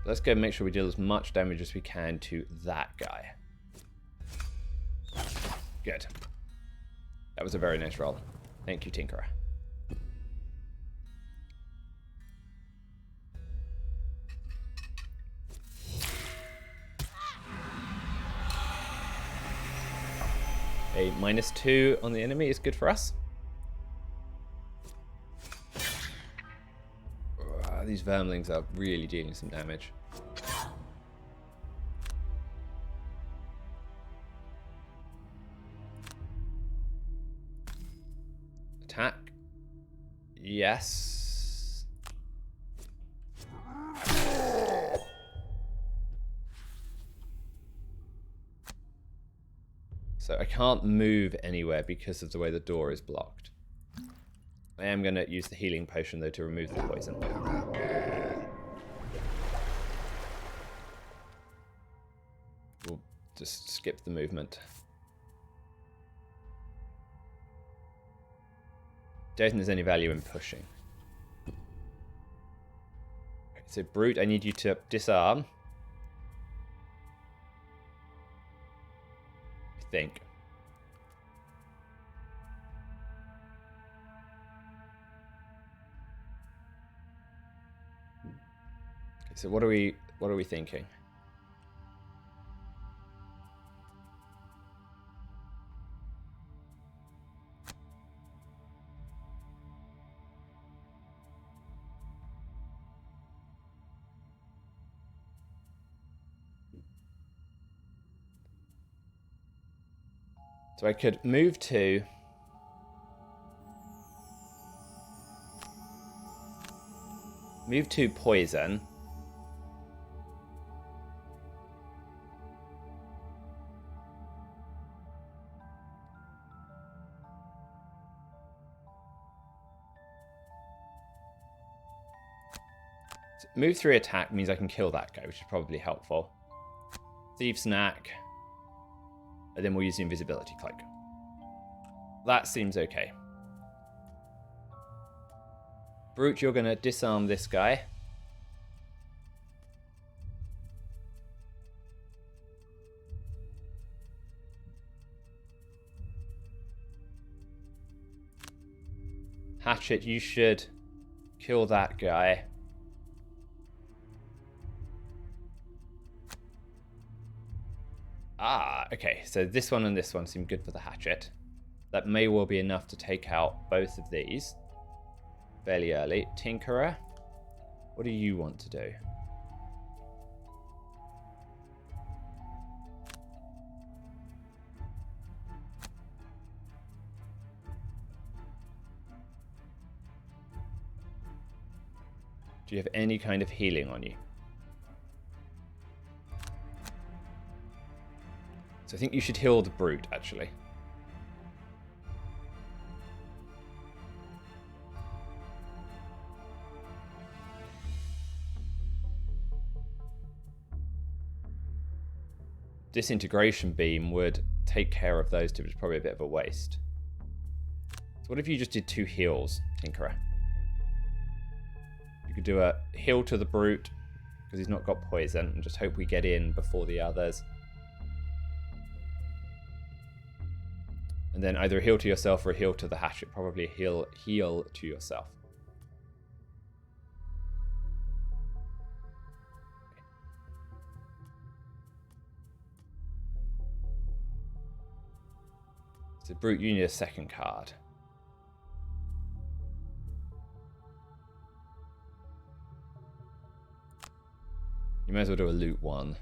Let's go and make sure we deal as much damage as we can to that guy. Good. That was a very nice roll. Thank you, Tinkerer. A -2 on the enemy is good for us. These vermlings are really dealing some damage. Attack. Yes. So I can't move anywhere because of the way the door is blocked. I am going to use the healing potion, though, to remove the poison. We'll just skip the movement. Don't think there's any value in pushing. Okay, so, Brute, I need you to disarm. I think. So what are we thinking? So I could move to poison. Move 3 attack means I can kill that guy, which is probably helpful. Thief Snack. And then we'll use the Invisibility Cloak. That seems okay. Brute, you're going to disarm this guy. Hatchet, you should kill that guy. Okay, so this one and this one seem good for the hatchet. That may well be enough to take out both of these fairly early. Tinkerer, what do you want to do? Do you have any kind of healing on you? So I think you should heal the brute, actually. Disintegration beam would take care of those two, which is probably a bit of a waste. So what if you just did 2 heals, Tinkerer? You could do a heal to the brute, because he's not got poison, and just hope we get in before the others. And then either a heal to yourself or a heal to the hatchet. Probably a heal to yourself. So brute, you need a second card. You may as well do a loot one.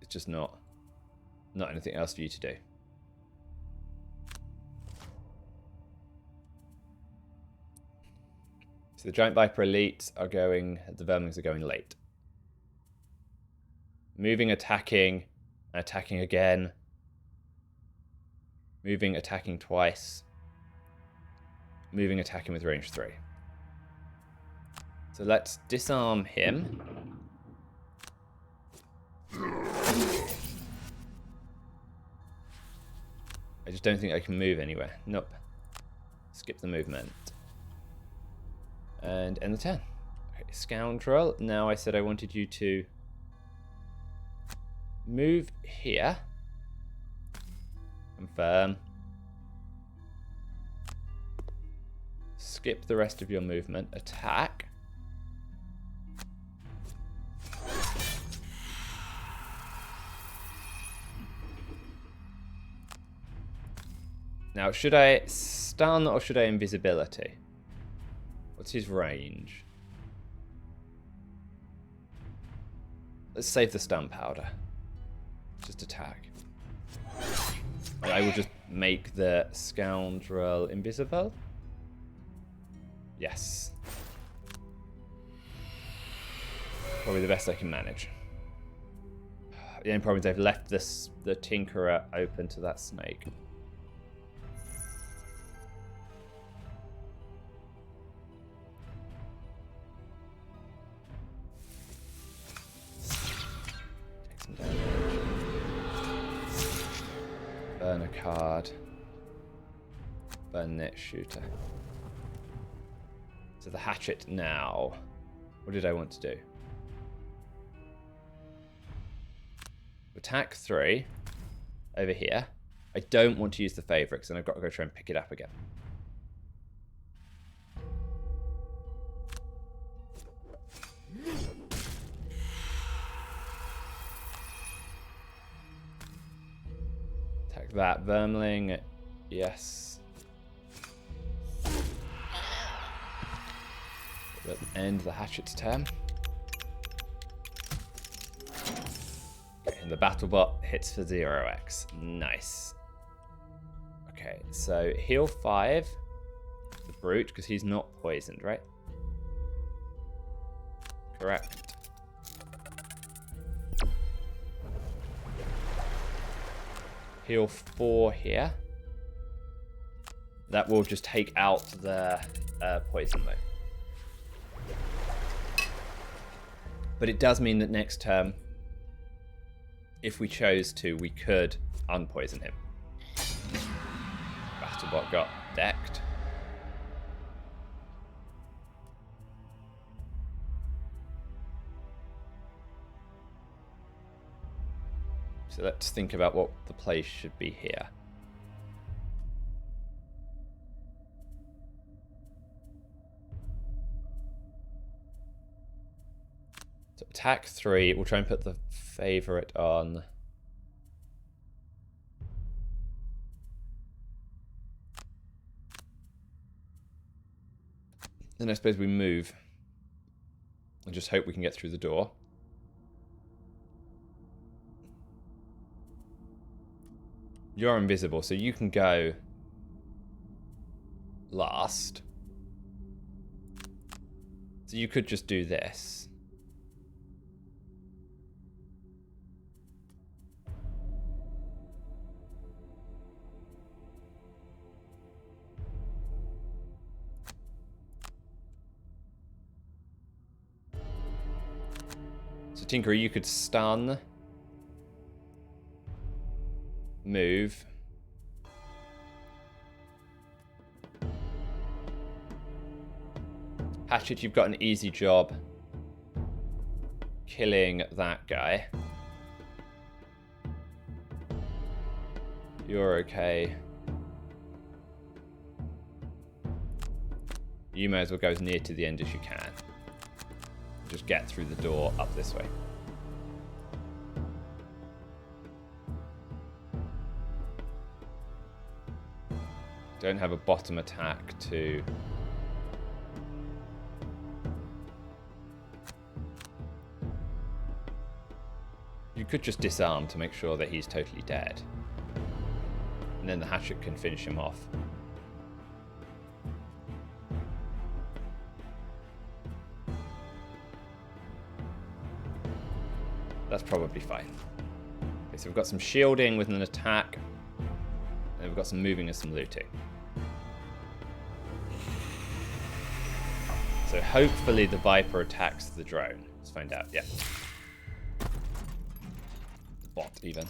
It's just not anything else for you to do. So the Giant Viper elites are going, the Vermlings are going late. Moving, attacking, attacking again. Moving, attacking twice. Moving, attacking with range 3. So let's disarm him. I just don't think I can move anywhere. Nope. Skip the movement. And end the turn. Okay, Scoundrel. Now I said I wanted you to move here. Confirm. Skip the rest of your movement. Attack. Now, should I stun or should I invisibility? What's his range? Let's save the stun powder. Just attack. And I will just make the Scoundrel invisible. Yes. Probably the best I can manage. The only problem is they've left the Tinkerer open to that snake. Burn a card. Burn net shooter. So the hatchet now. What did I want to do? Attack 3 over here. I don't want to use the favourite, and I've got to go try and pick it up again. Attack that Vermling. Yes. End the hatchet's turn. And the battlebot hits for 0x. Nice. Okay, so heal 5. The brute, because he's not poisoned, right? Correct. Heal 4 here. That will just take out the poison though. But it does mean that next turn, if we chose to, we could unpoison him. Battlebot got decked. So let's think about what the play should be here. So attack 3, we'll try and put the favourite on Then I suppose we move. And just hope we can get through the door. You're invisible, so you can go last. So you could just do this. So Tinkerer, you could stun. Move. Hatchet, you've got an easy job killing that guy. You're okay. You may as well go as near to the end as you can. Just get through the door up this way. Don't have a bottom attack to... You could just disarm to make sure that he's totally dead. And then the hatchet can finish him off. That's probably fine. Okay, so we've got some shielding with an attack. And we've got some moving and some looting. So hopefully the Viper attacks the drone. Let's find out. Yeah. The bot, even.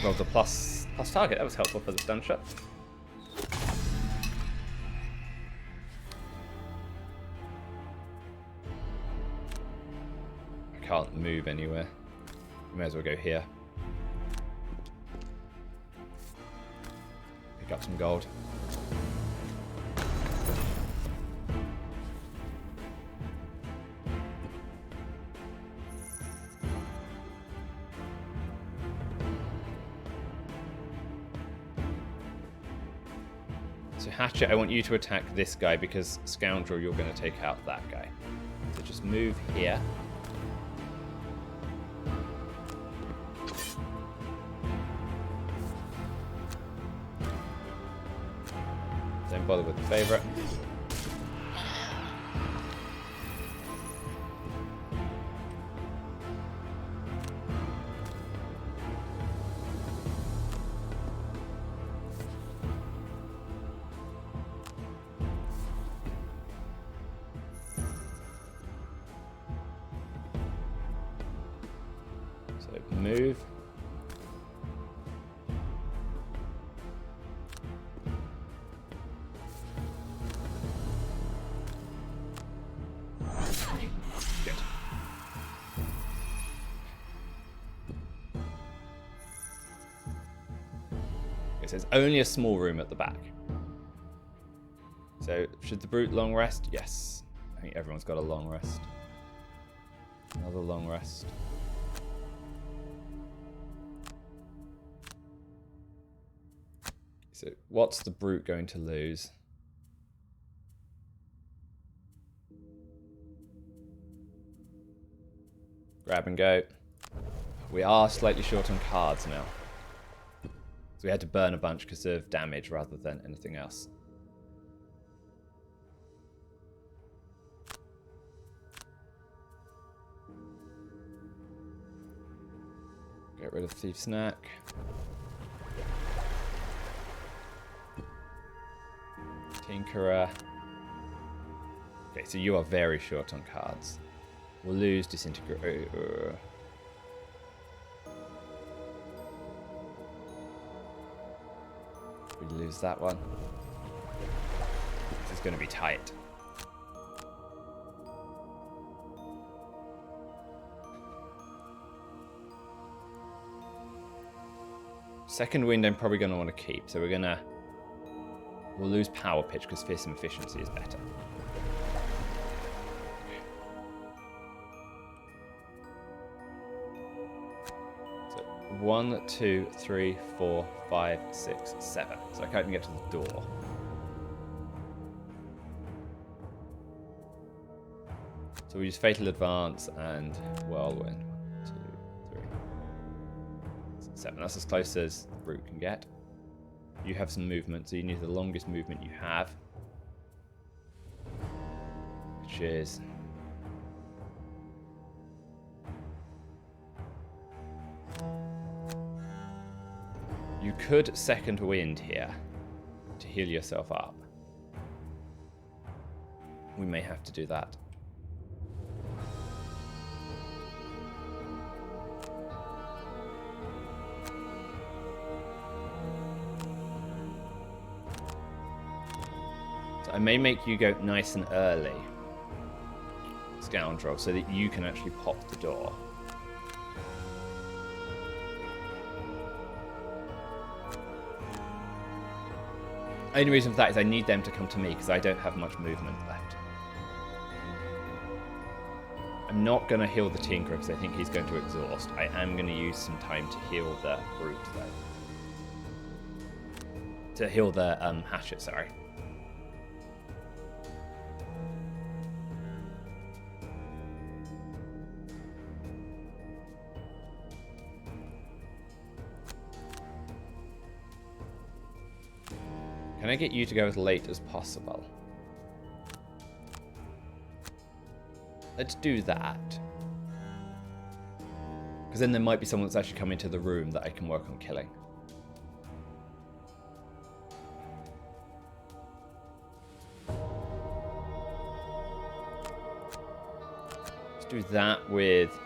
Rolled a plus target. That was helpful for the stun shot. I can't move anywhere. We may as well go here. Pick up some gold. So Hatchet, I want you to attack this guy because Scoundrel, you're going to take out that guy. So just move here. Don't bother with the favourite. So move. Good. Okay, so it's only a small room at the back. So should the brute long rest? Yes. I think everyone's got a long rest. Another long rest. So what's the brute going to lose? Grab and go. We are slightly short on cards now. So we had to burn a bunch because of damage rather than anything else. Get rid of Thief Snack. Tinkerer. Okay, so you are very short on cards. We'll lose Disintegrate. We lose that one. This is going to be tight. Second wind I'm probably going to want to keep, so we'll lose power pitch because fearsome efficiency is better. 1, 2, 3, 4, 5, 6, 7. So I can't even get to the door. So we use Fatal Advance and Whirlwind. 1, 2, 3, 7. That's as close as the brute can get. You have some movement, so you need the longest movement you have. Which is... You could second wind here to heal yourself up. We may have to do that. So I may make you go nice and early, Scoundrel, so that you can actually pop the door. Only reason for that is I need them to come to me because I don't have much movement left. I'm not going to heal the Tinkerer because I think he's going to exhaust. I am going to use some time to heal the Brute, though. To heal the Hatchet, sorry. Can I get you to go as late as possible? Let's do that. Because then there might be someone that's actually come into the room that I can work on killing. Let's do that with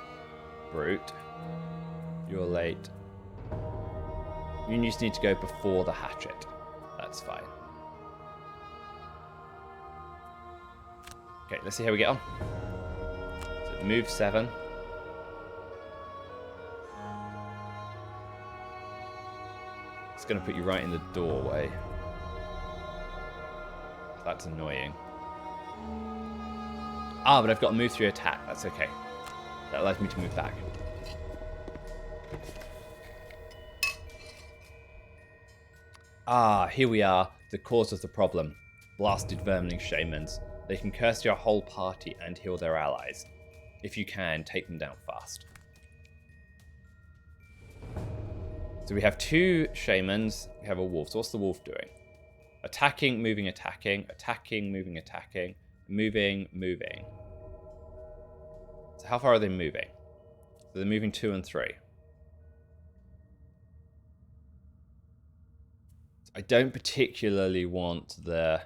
Brute. You're late. You just need to go before the Hatchet. That's fine. Okay, let's see how we get on. So move 7. It's going to put you right in the doorway. That's annoying. Ah, but I've got a move 3 attack. That's okay. That allows me to move back. Ah, here we are, the cause of the problem. Blasted Vermining Shamans. They can curse your whole party and heal their allies. If you can, take them down fast. So we have 2 Shamans, we have a Wolf. So what's the Wolf doing? Attacking, moving, attacking, attacking, moving, attacking, moving, moving. So how far are they moving? So they're moving 2 and 3. I don't particularly want the...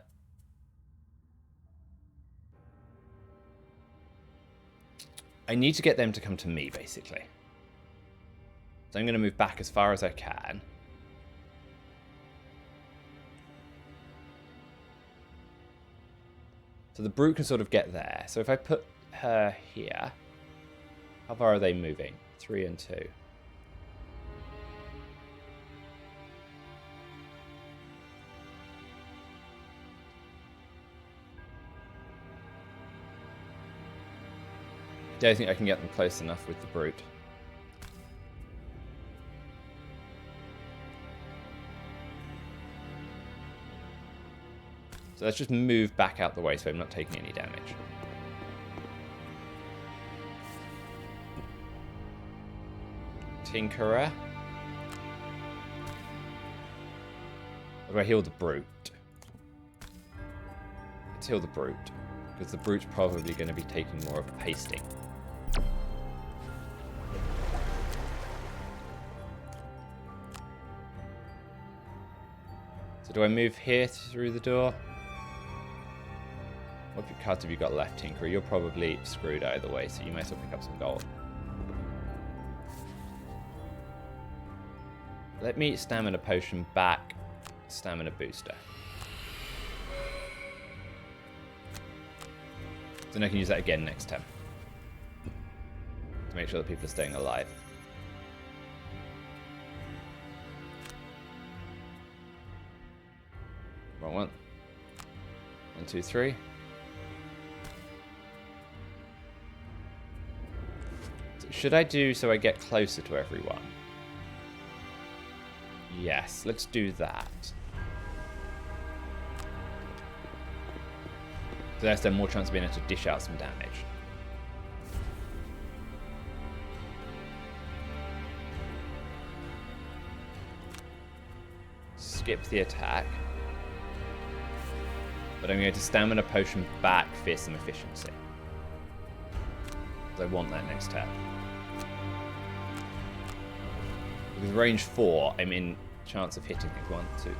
I need to get them to come to me, basically. So I'm going to move back as far as I can. So the Brute can sort of get there. So if I put her here, how far are they moving? 3 and 2. I don't think I can get them close enough with the Brute. So let's just move back out the way so I'm not taking any damage. Tinkerer. Or do I heal the Brute? Let's heal the Brute, because the Brute's probably going to be taking more of a pasting. So do I move here through the door? What cards have you got left, Tinkerer? You're probably screwed either way, so you might as well pick up some gold. Let me stamina potion back, stamina booster. Then I can use that again next turn. To make sure that people are staying alive. Wrong one. 1, 2, 3. So should I do so I get closer to everyone? Yes, let's do that. So there's then more chance of being able to dish out some damage. Skip the attack. But I'm going to stamina potion back fearsome efficiency. Because I want that next turn. With range 4, I'm in chance of hitting things 1, 2.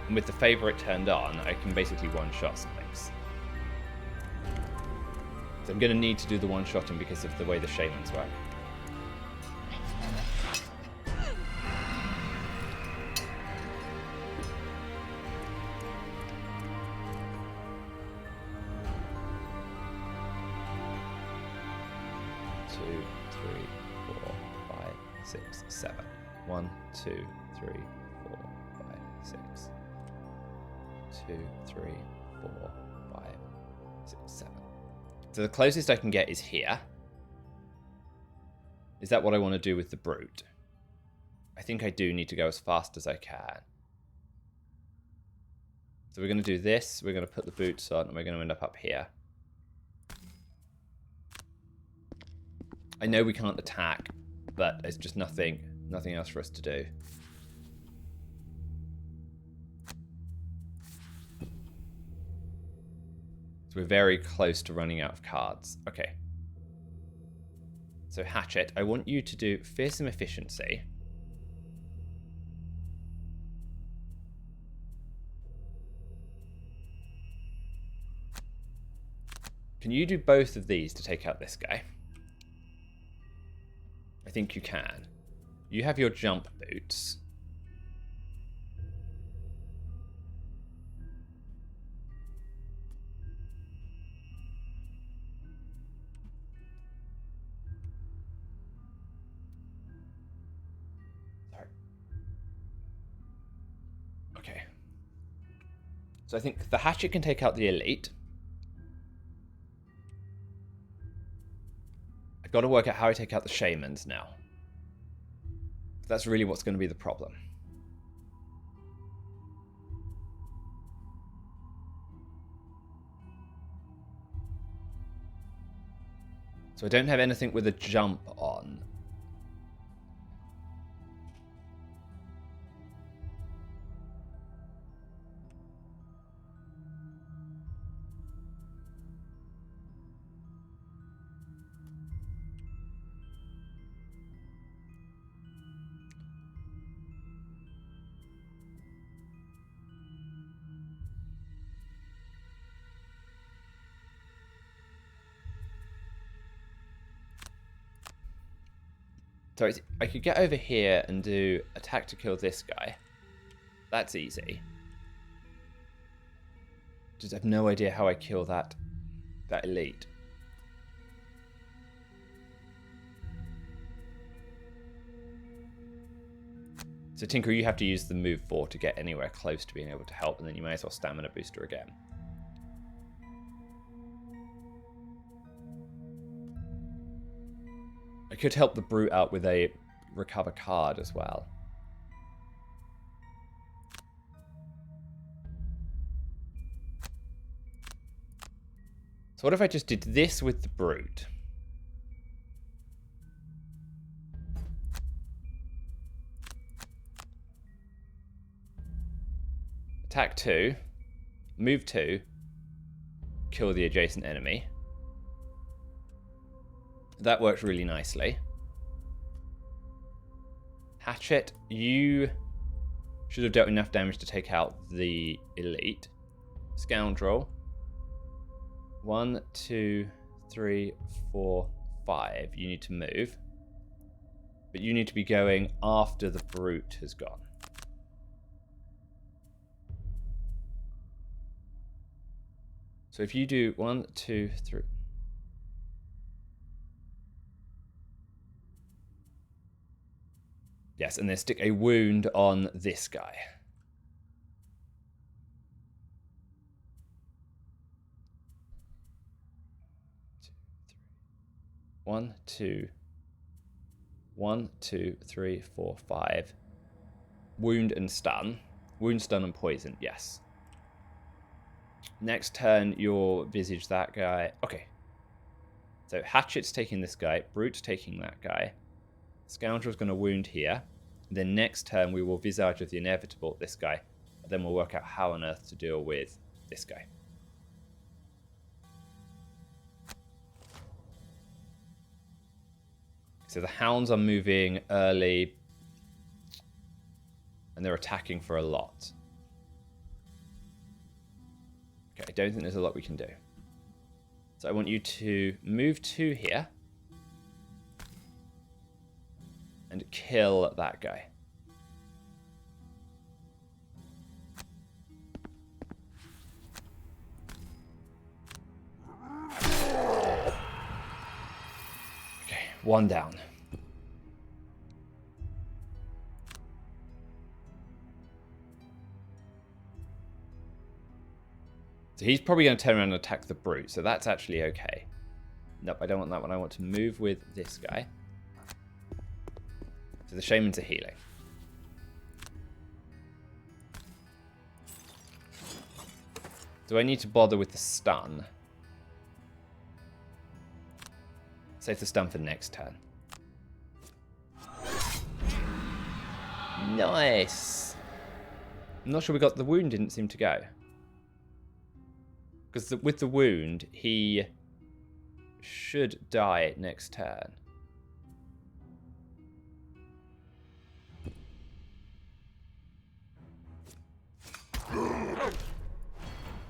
And with the favourite turned on, I can basically one-shot some things. So I'm going to need to do the one-shotting because of the way the shamans work. Two, three, 4, 5, 6, 7. 1, 2, 3, 4, 5, 6. 2, 3, 4, 5, 6, 7. So the closest I can get is here. Is that what I want to do with the brute? I think I do need to go as fast as I can. So we're going to do this. We're going to put the boots on, and we're going to end up here. I know we can't attack, but there's just nothing else for us to do. So we're very close to running out of cards. Okay. So Hatchet, I want you to do fearsome efficiency. Can you do both of these to take out this guy? I think you can. You have your jump boots. Sorry. Okay. So I think the hatchet can take out the elite. I've got to work out how I take out the shamans now. That's really what's going to be the problem. So I don't have anything with a jump on. So I could get over here and do attack to kill this guy. That's easy. Just have no idea how I kill that elite. So Tinker, you have to use the move 4 to get anywhere close to being able to help, and then you may as well stamina booster again. I could help the brute out with a recover card as well. So what if I just did this with the brute? Attack 2, move 2, kill the adjacent enemy. That works really nicely. Hatchet, you should have dealt enough damage to take out the elite. Scoundrel. 1, 2, 3, 4, 5. You need to move. But you need to be going after the brute has gone. So if you do 1, 2, 3... Yes, and then stick a wound on this guy. 1, 2, 1, 2, 3, 4, 5. wound and stun. Wound, stun, and poison. Yes. Next turn, you'll visage that guy. Okay. So Hatchet's taking this guy. Brute's taking that guy. Scoundrel's going to wound here. Then next turn, we will visage with the inevitable this guy. And then we'll work out how on earth to deal with this guy. So the hounds are moving early. And they're attacking for a lot. Okay, I don't think there's a lot we can do. So I want you to move 2 here. And kill that guy. Okay, 1 down. So he's probably going to turn around and attack the brute, so that's actually okay. Nope, I don't want that one. I want to move with this guy. So the shamans are healing. Do I need to bother with the stun? Save the stun for next turn. Nice! I'm not sure we got the wound, didn't seem to go. Because with the wound, he should die next turn.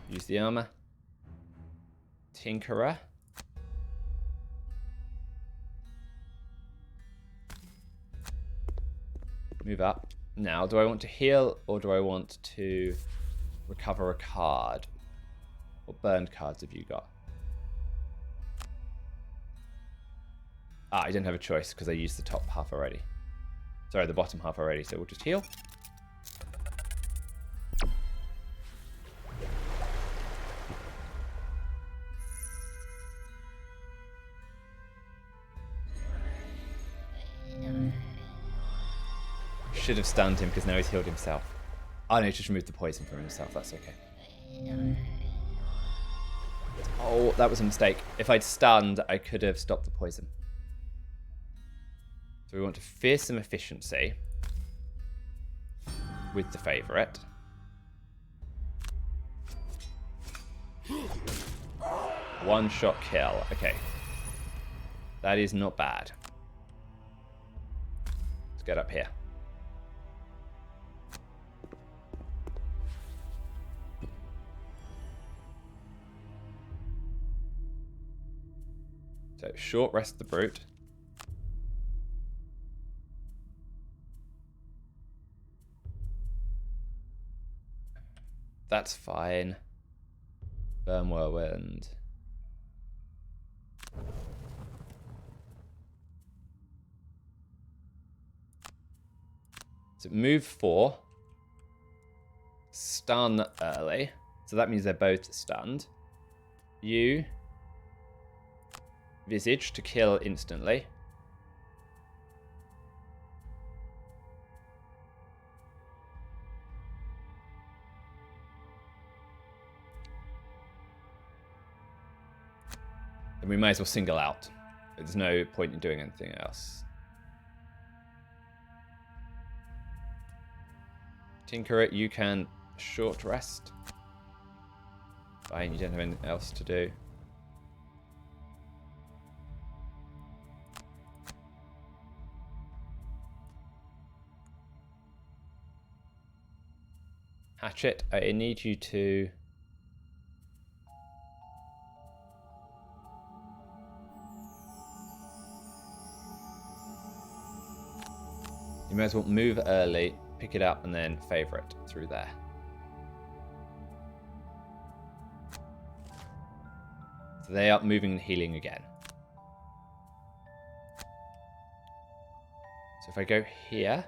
Use the armor. Tinkerer. Move up. Now, do I want to heal or do I want to recover a card? What burned cards have you got? I didn't have a choice because I used the top half already. Sorry, the bottom half already, so we'll just heal. Should have stunned him because now he's healed himself. Oh no, he just removed the poison from himself, that's okay. Oh, that was a mistake. If I'd stunned, I could have stopped the poison. So we want to fearsome efficiency with the favourite. One shot kill. Okay. That is not bad. Let's get up here. So short rest the brute. That's fine. Burn whirlwind. So move 4. Stun early. So that means they're both stunned. You visage to kill instantly. And we may as well single out. There's no point in doing anything else. Tinkerer, you can short rest. Fine, you don't have anything else to do. Hatchet, I need you to... You may as well move early, pick it up, and then favourite through there. So they are moving and healing again. So if I go here...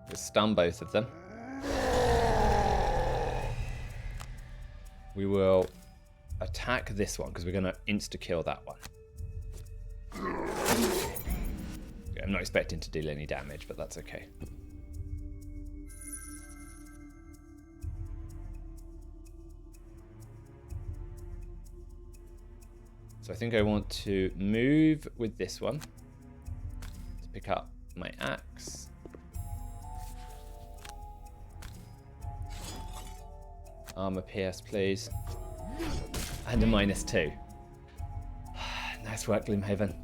Let's stun both of them. We will attack this one because we're going to insta-kill that one. Okay, I'm not expecting to deal any damage, but that's okay. So I think I want to move with this one to pick up my axe. Armor pierce, please. And a -2. Nice work, Gloomhaven.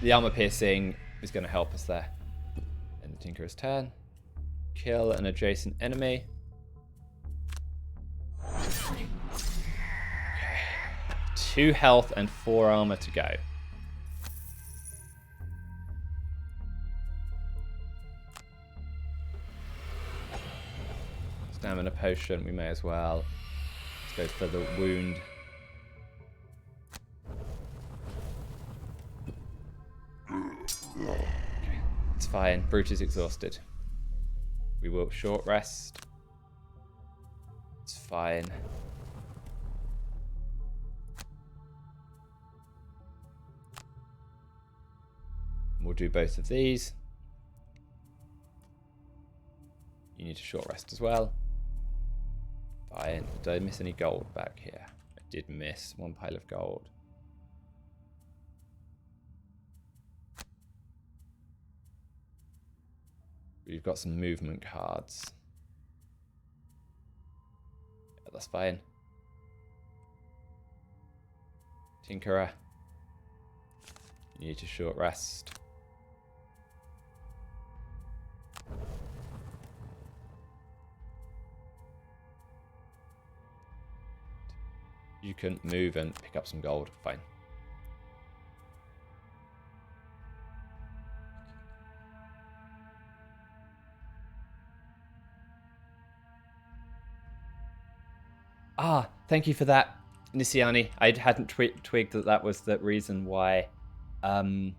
The armor piercing is going to help us there. And the Tinkerer's turn. Kill an adjacent enemy. Okay. 2 health and 4 armor to go. Stamina potion, we may as well. Let's go for the wound. Okay, it's fine. Brute is exhausted. We will short rest. It's fine. We'll do both of these. You need to short rest as well. Fine. Did I miss any gold back here? I did miss 1 pile of gold. We've got some movement cards. Yeah, that's fine. Tinkerer. You need to short rest. You can move and pick up some gold. Fine. Ah, thank you for that, Nisiani. I hadn't twigged that that was the reason why the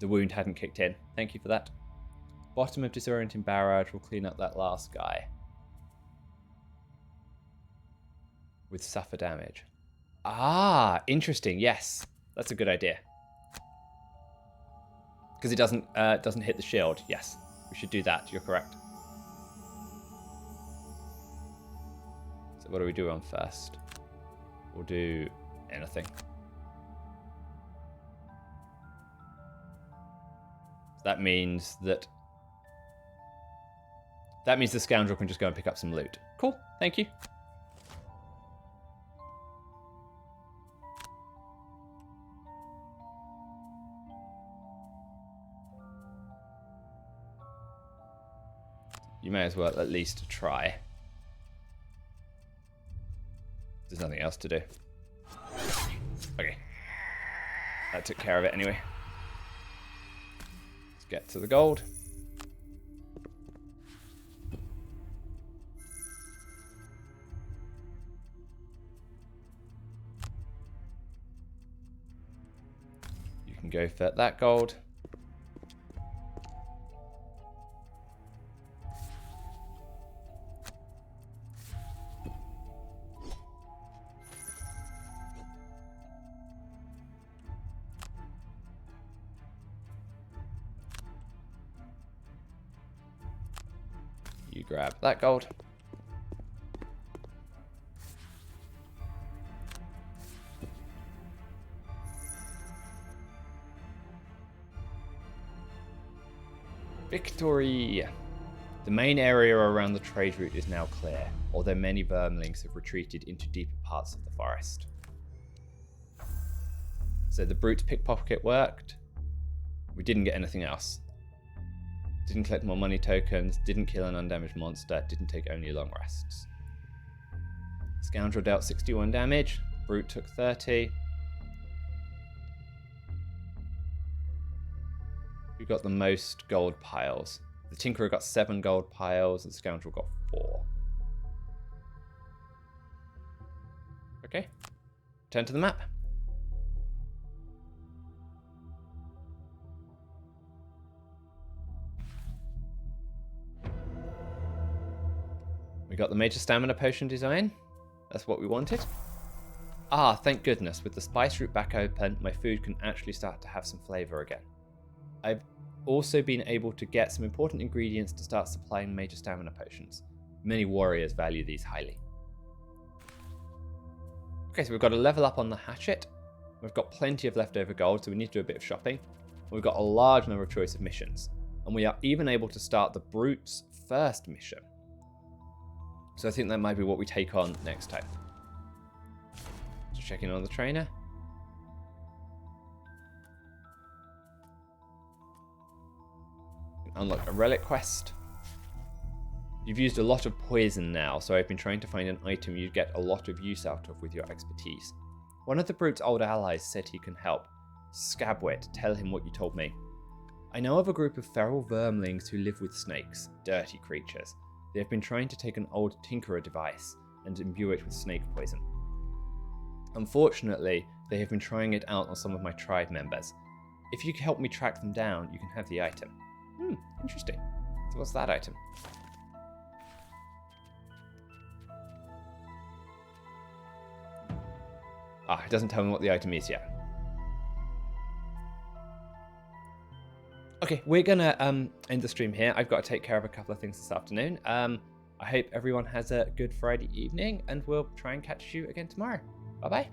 wound hadn't kicked in. Thank you for that. Bottom of Disorienting Barrage will clean up that last guy with suffer damage. Ah, interesting. Yes, that's a good idea. Because it doesn't hit the shield. Yes, we should do that. You're correct. So what do we do on first? We'll do anything. That means that the scoundrel can just go and pick up some loot. Cool. Thank you. You may as well at least try. There's nothing else to do. Okay. That took care of it anyway. Let's get to the gold. You can go for that gold. You grab that gold. Victory! The main area around the trade route is now clear, although many vermlings have retreated into deeper parts of the forest. So the brute pickpocket worked. We didn't get anything else. Didn't collect more money tokens, didn't kill an undamaged monster, didn't take only long rests. Scoundrel dealt 61 damage, brute took 30. Who got the most gold piles? The Tinkerer got 7 gold piles, and the Scoundrel got 4. Okay. Turn to the map. We got the Major Stamina Potion design. That's what we wanted. Ah, thank goodness. With the spice route back open, my food can actually start to have some flavor again. I've also been able to get some important ingredients to start supplying Major Stamina Potions. Many warriors value these highly. Okay, so we've got a level up on the hatchet. We've got plenty of leftover gold, so we need to do a bit of shopping. We've got a large number of choice of missions. And we are even able to start the Brute's first mission. So I think that might be what we take on next time. Just checking on the trainer. Unlock a relic quest. You've used a lot of poison now, so I've been trying to find an item you'd get a lot of use out of with your expertise. One of the Brute's old allies said he can help. Scabwit, tell him what you told me. I know of a group of feral vermlings who live with snakes, dirty creatures. They have been trying to take an old Tinkerer device and imbue it with snake poison. Unfortunately, they have been trying it out on some of my tribe members. If you can help me track them down, you can have the item. Interesting. So what's that item? Ah, it doesn't tell me what the item is yet. Okay, we're gonna end the stream here. I've got to take care of a couple of things this afternoon. I hope everyone has a good Friday evening, and we'll try and catch you again tomorrow. Bye-bye.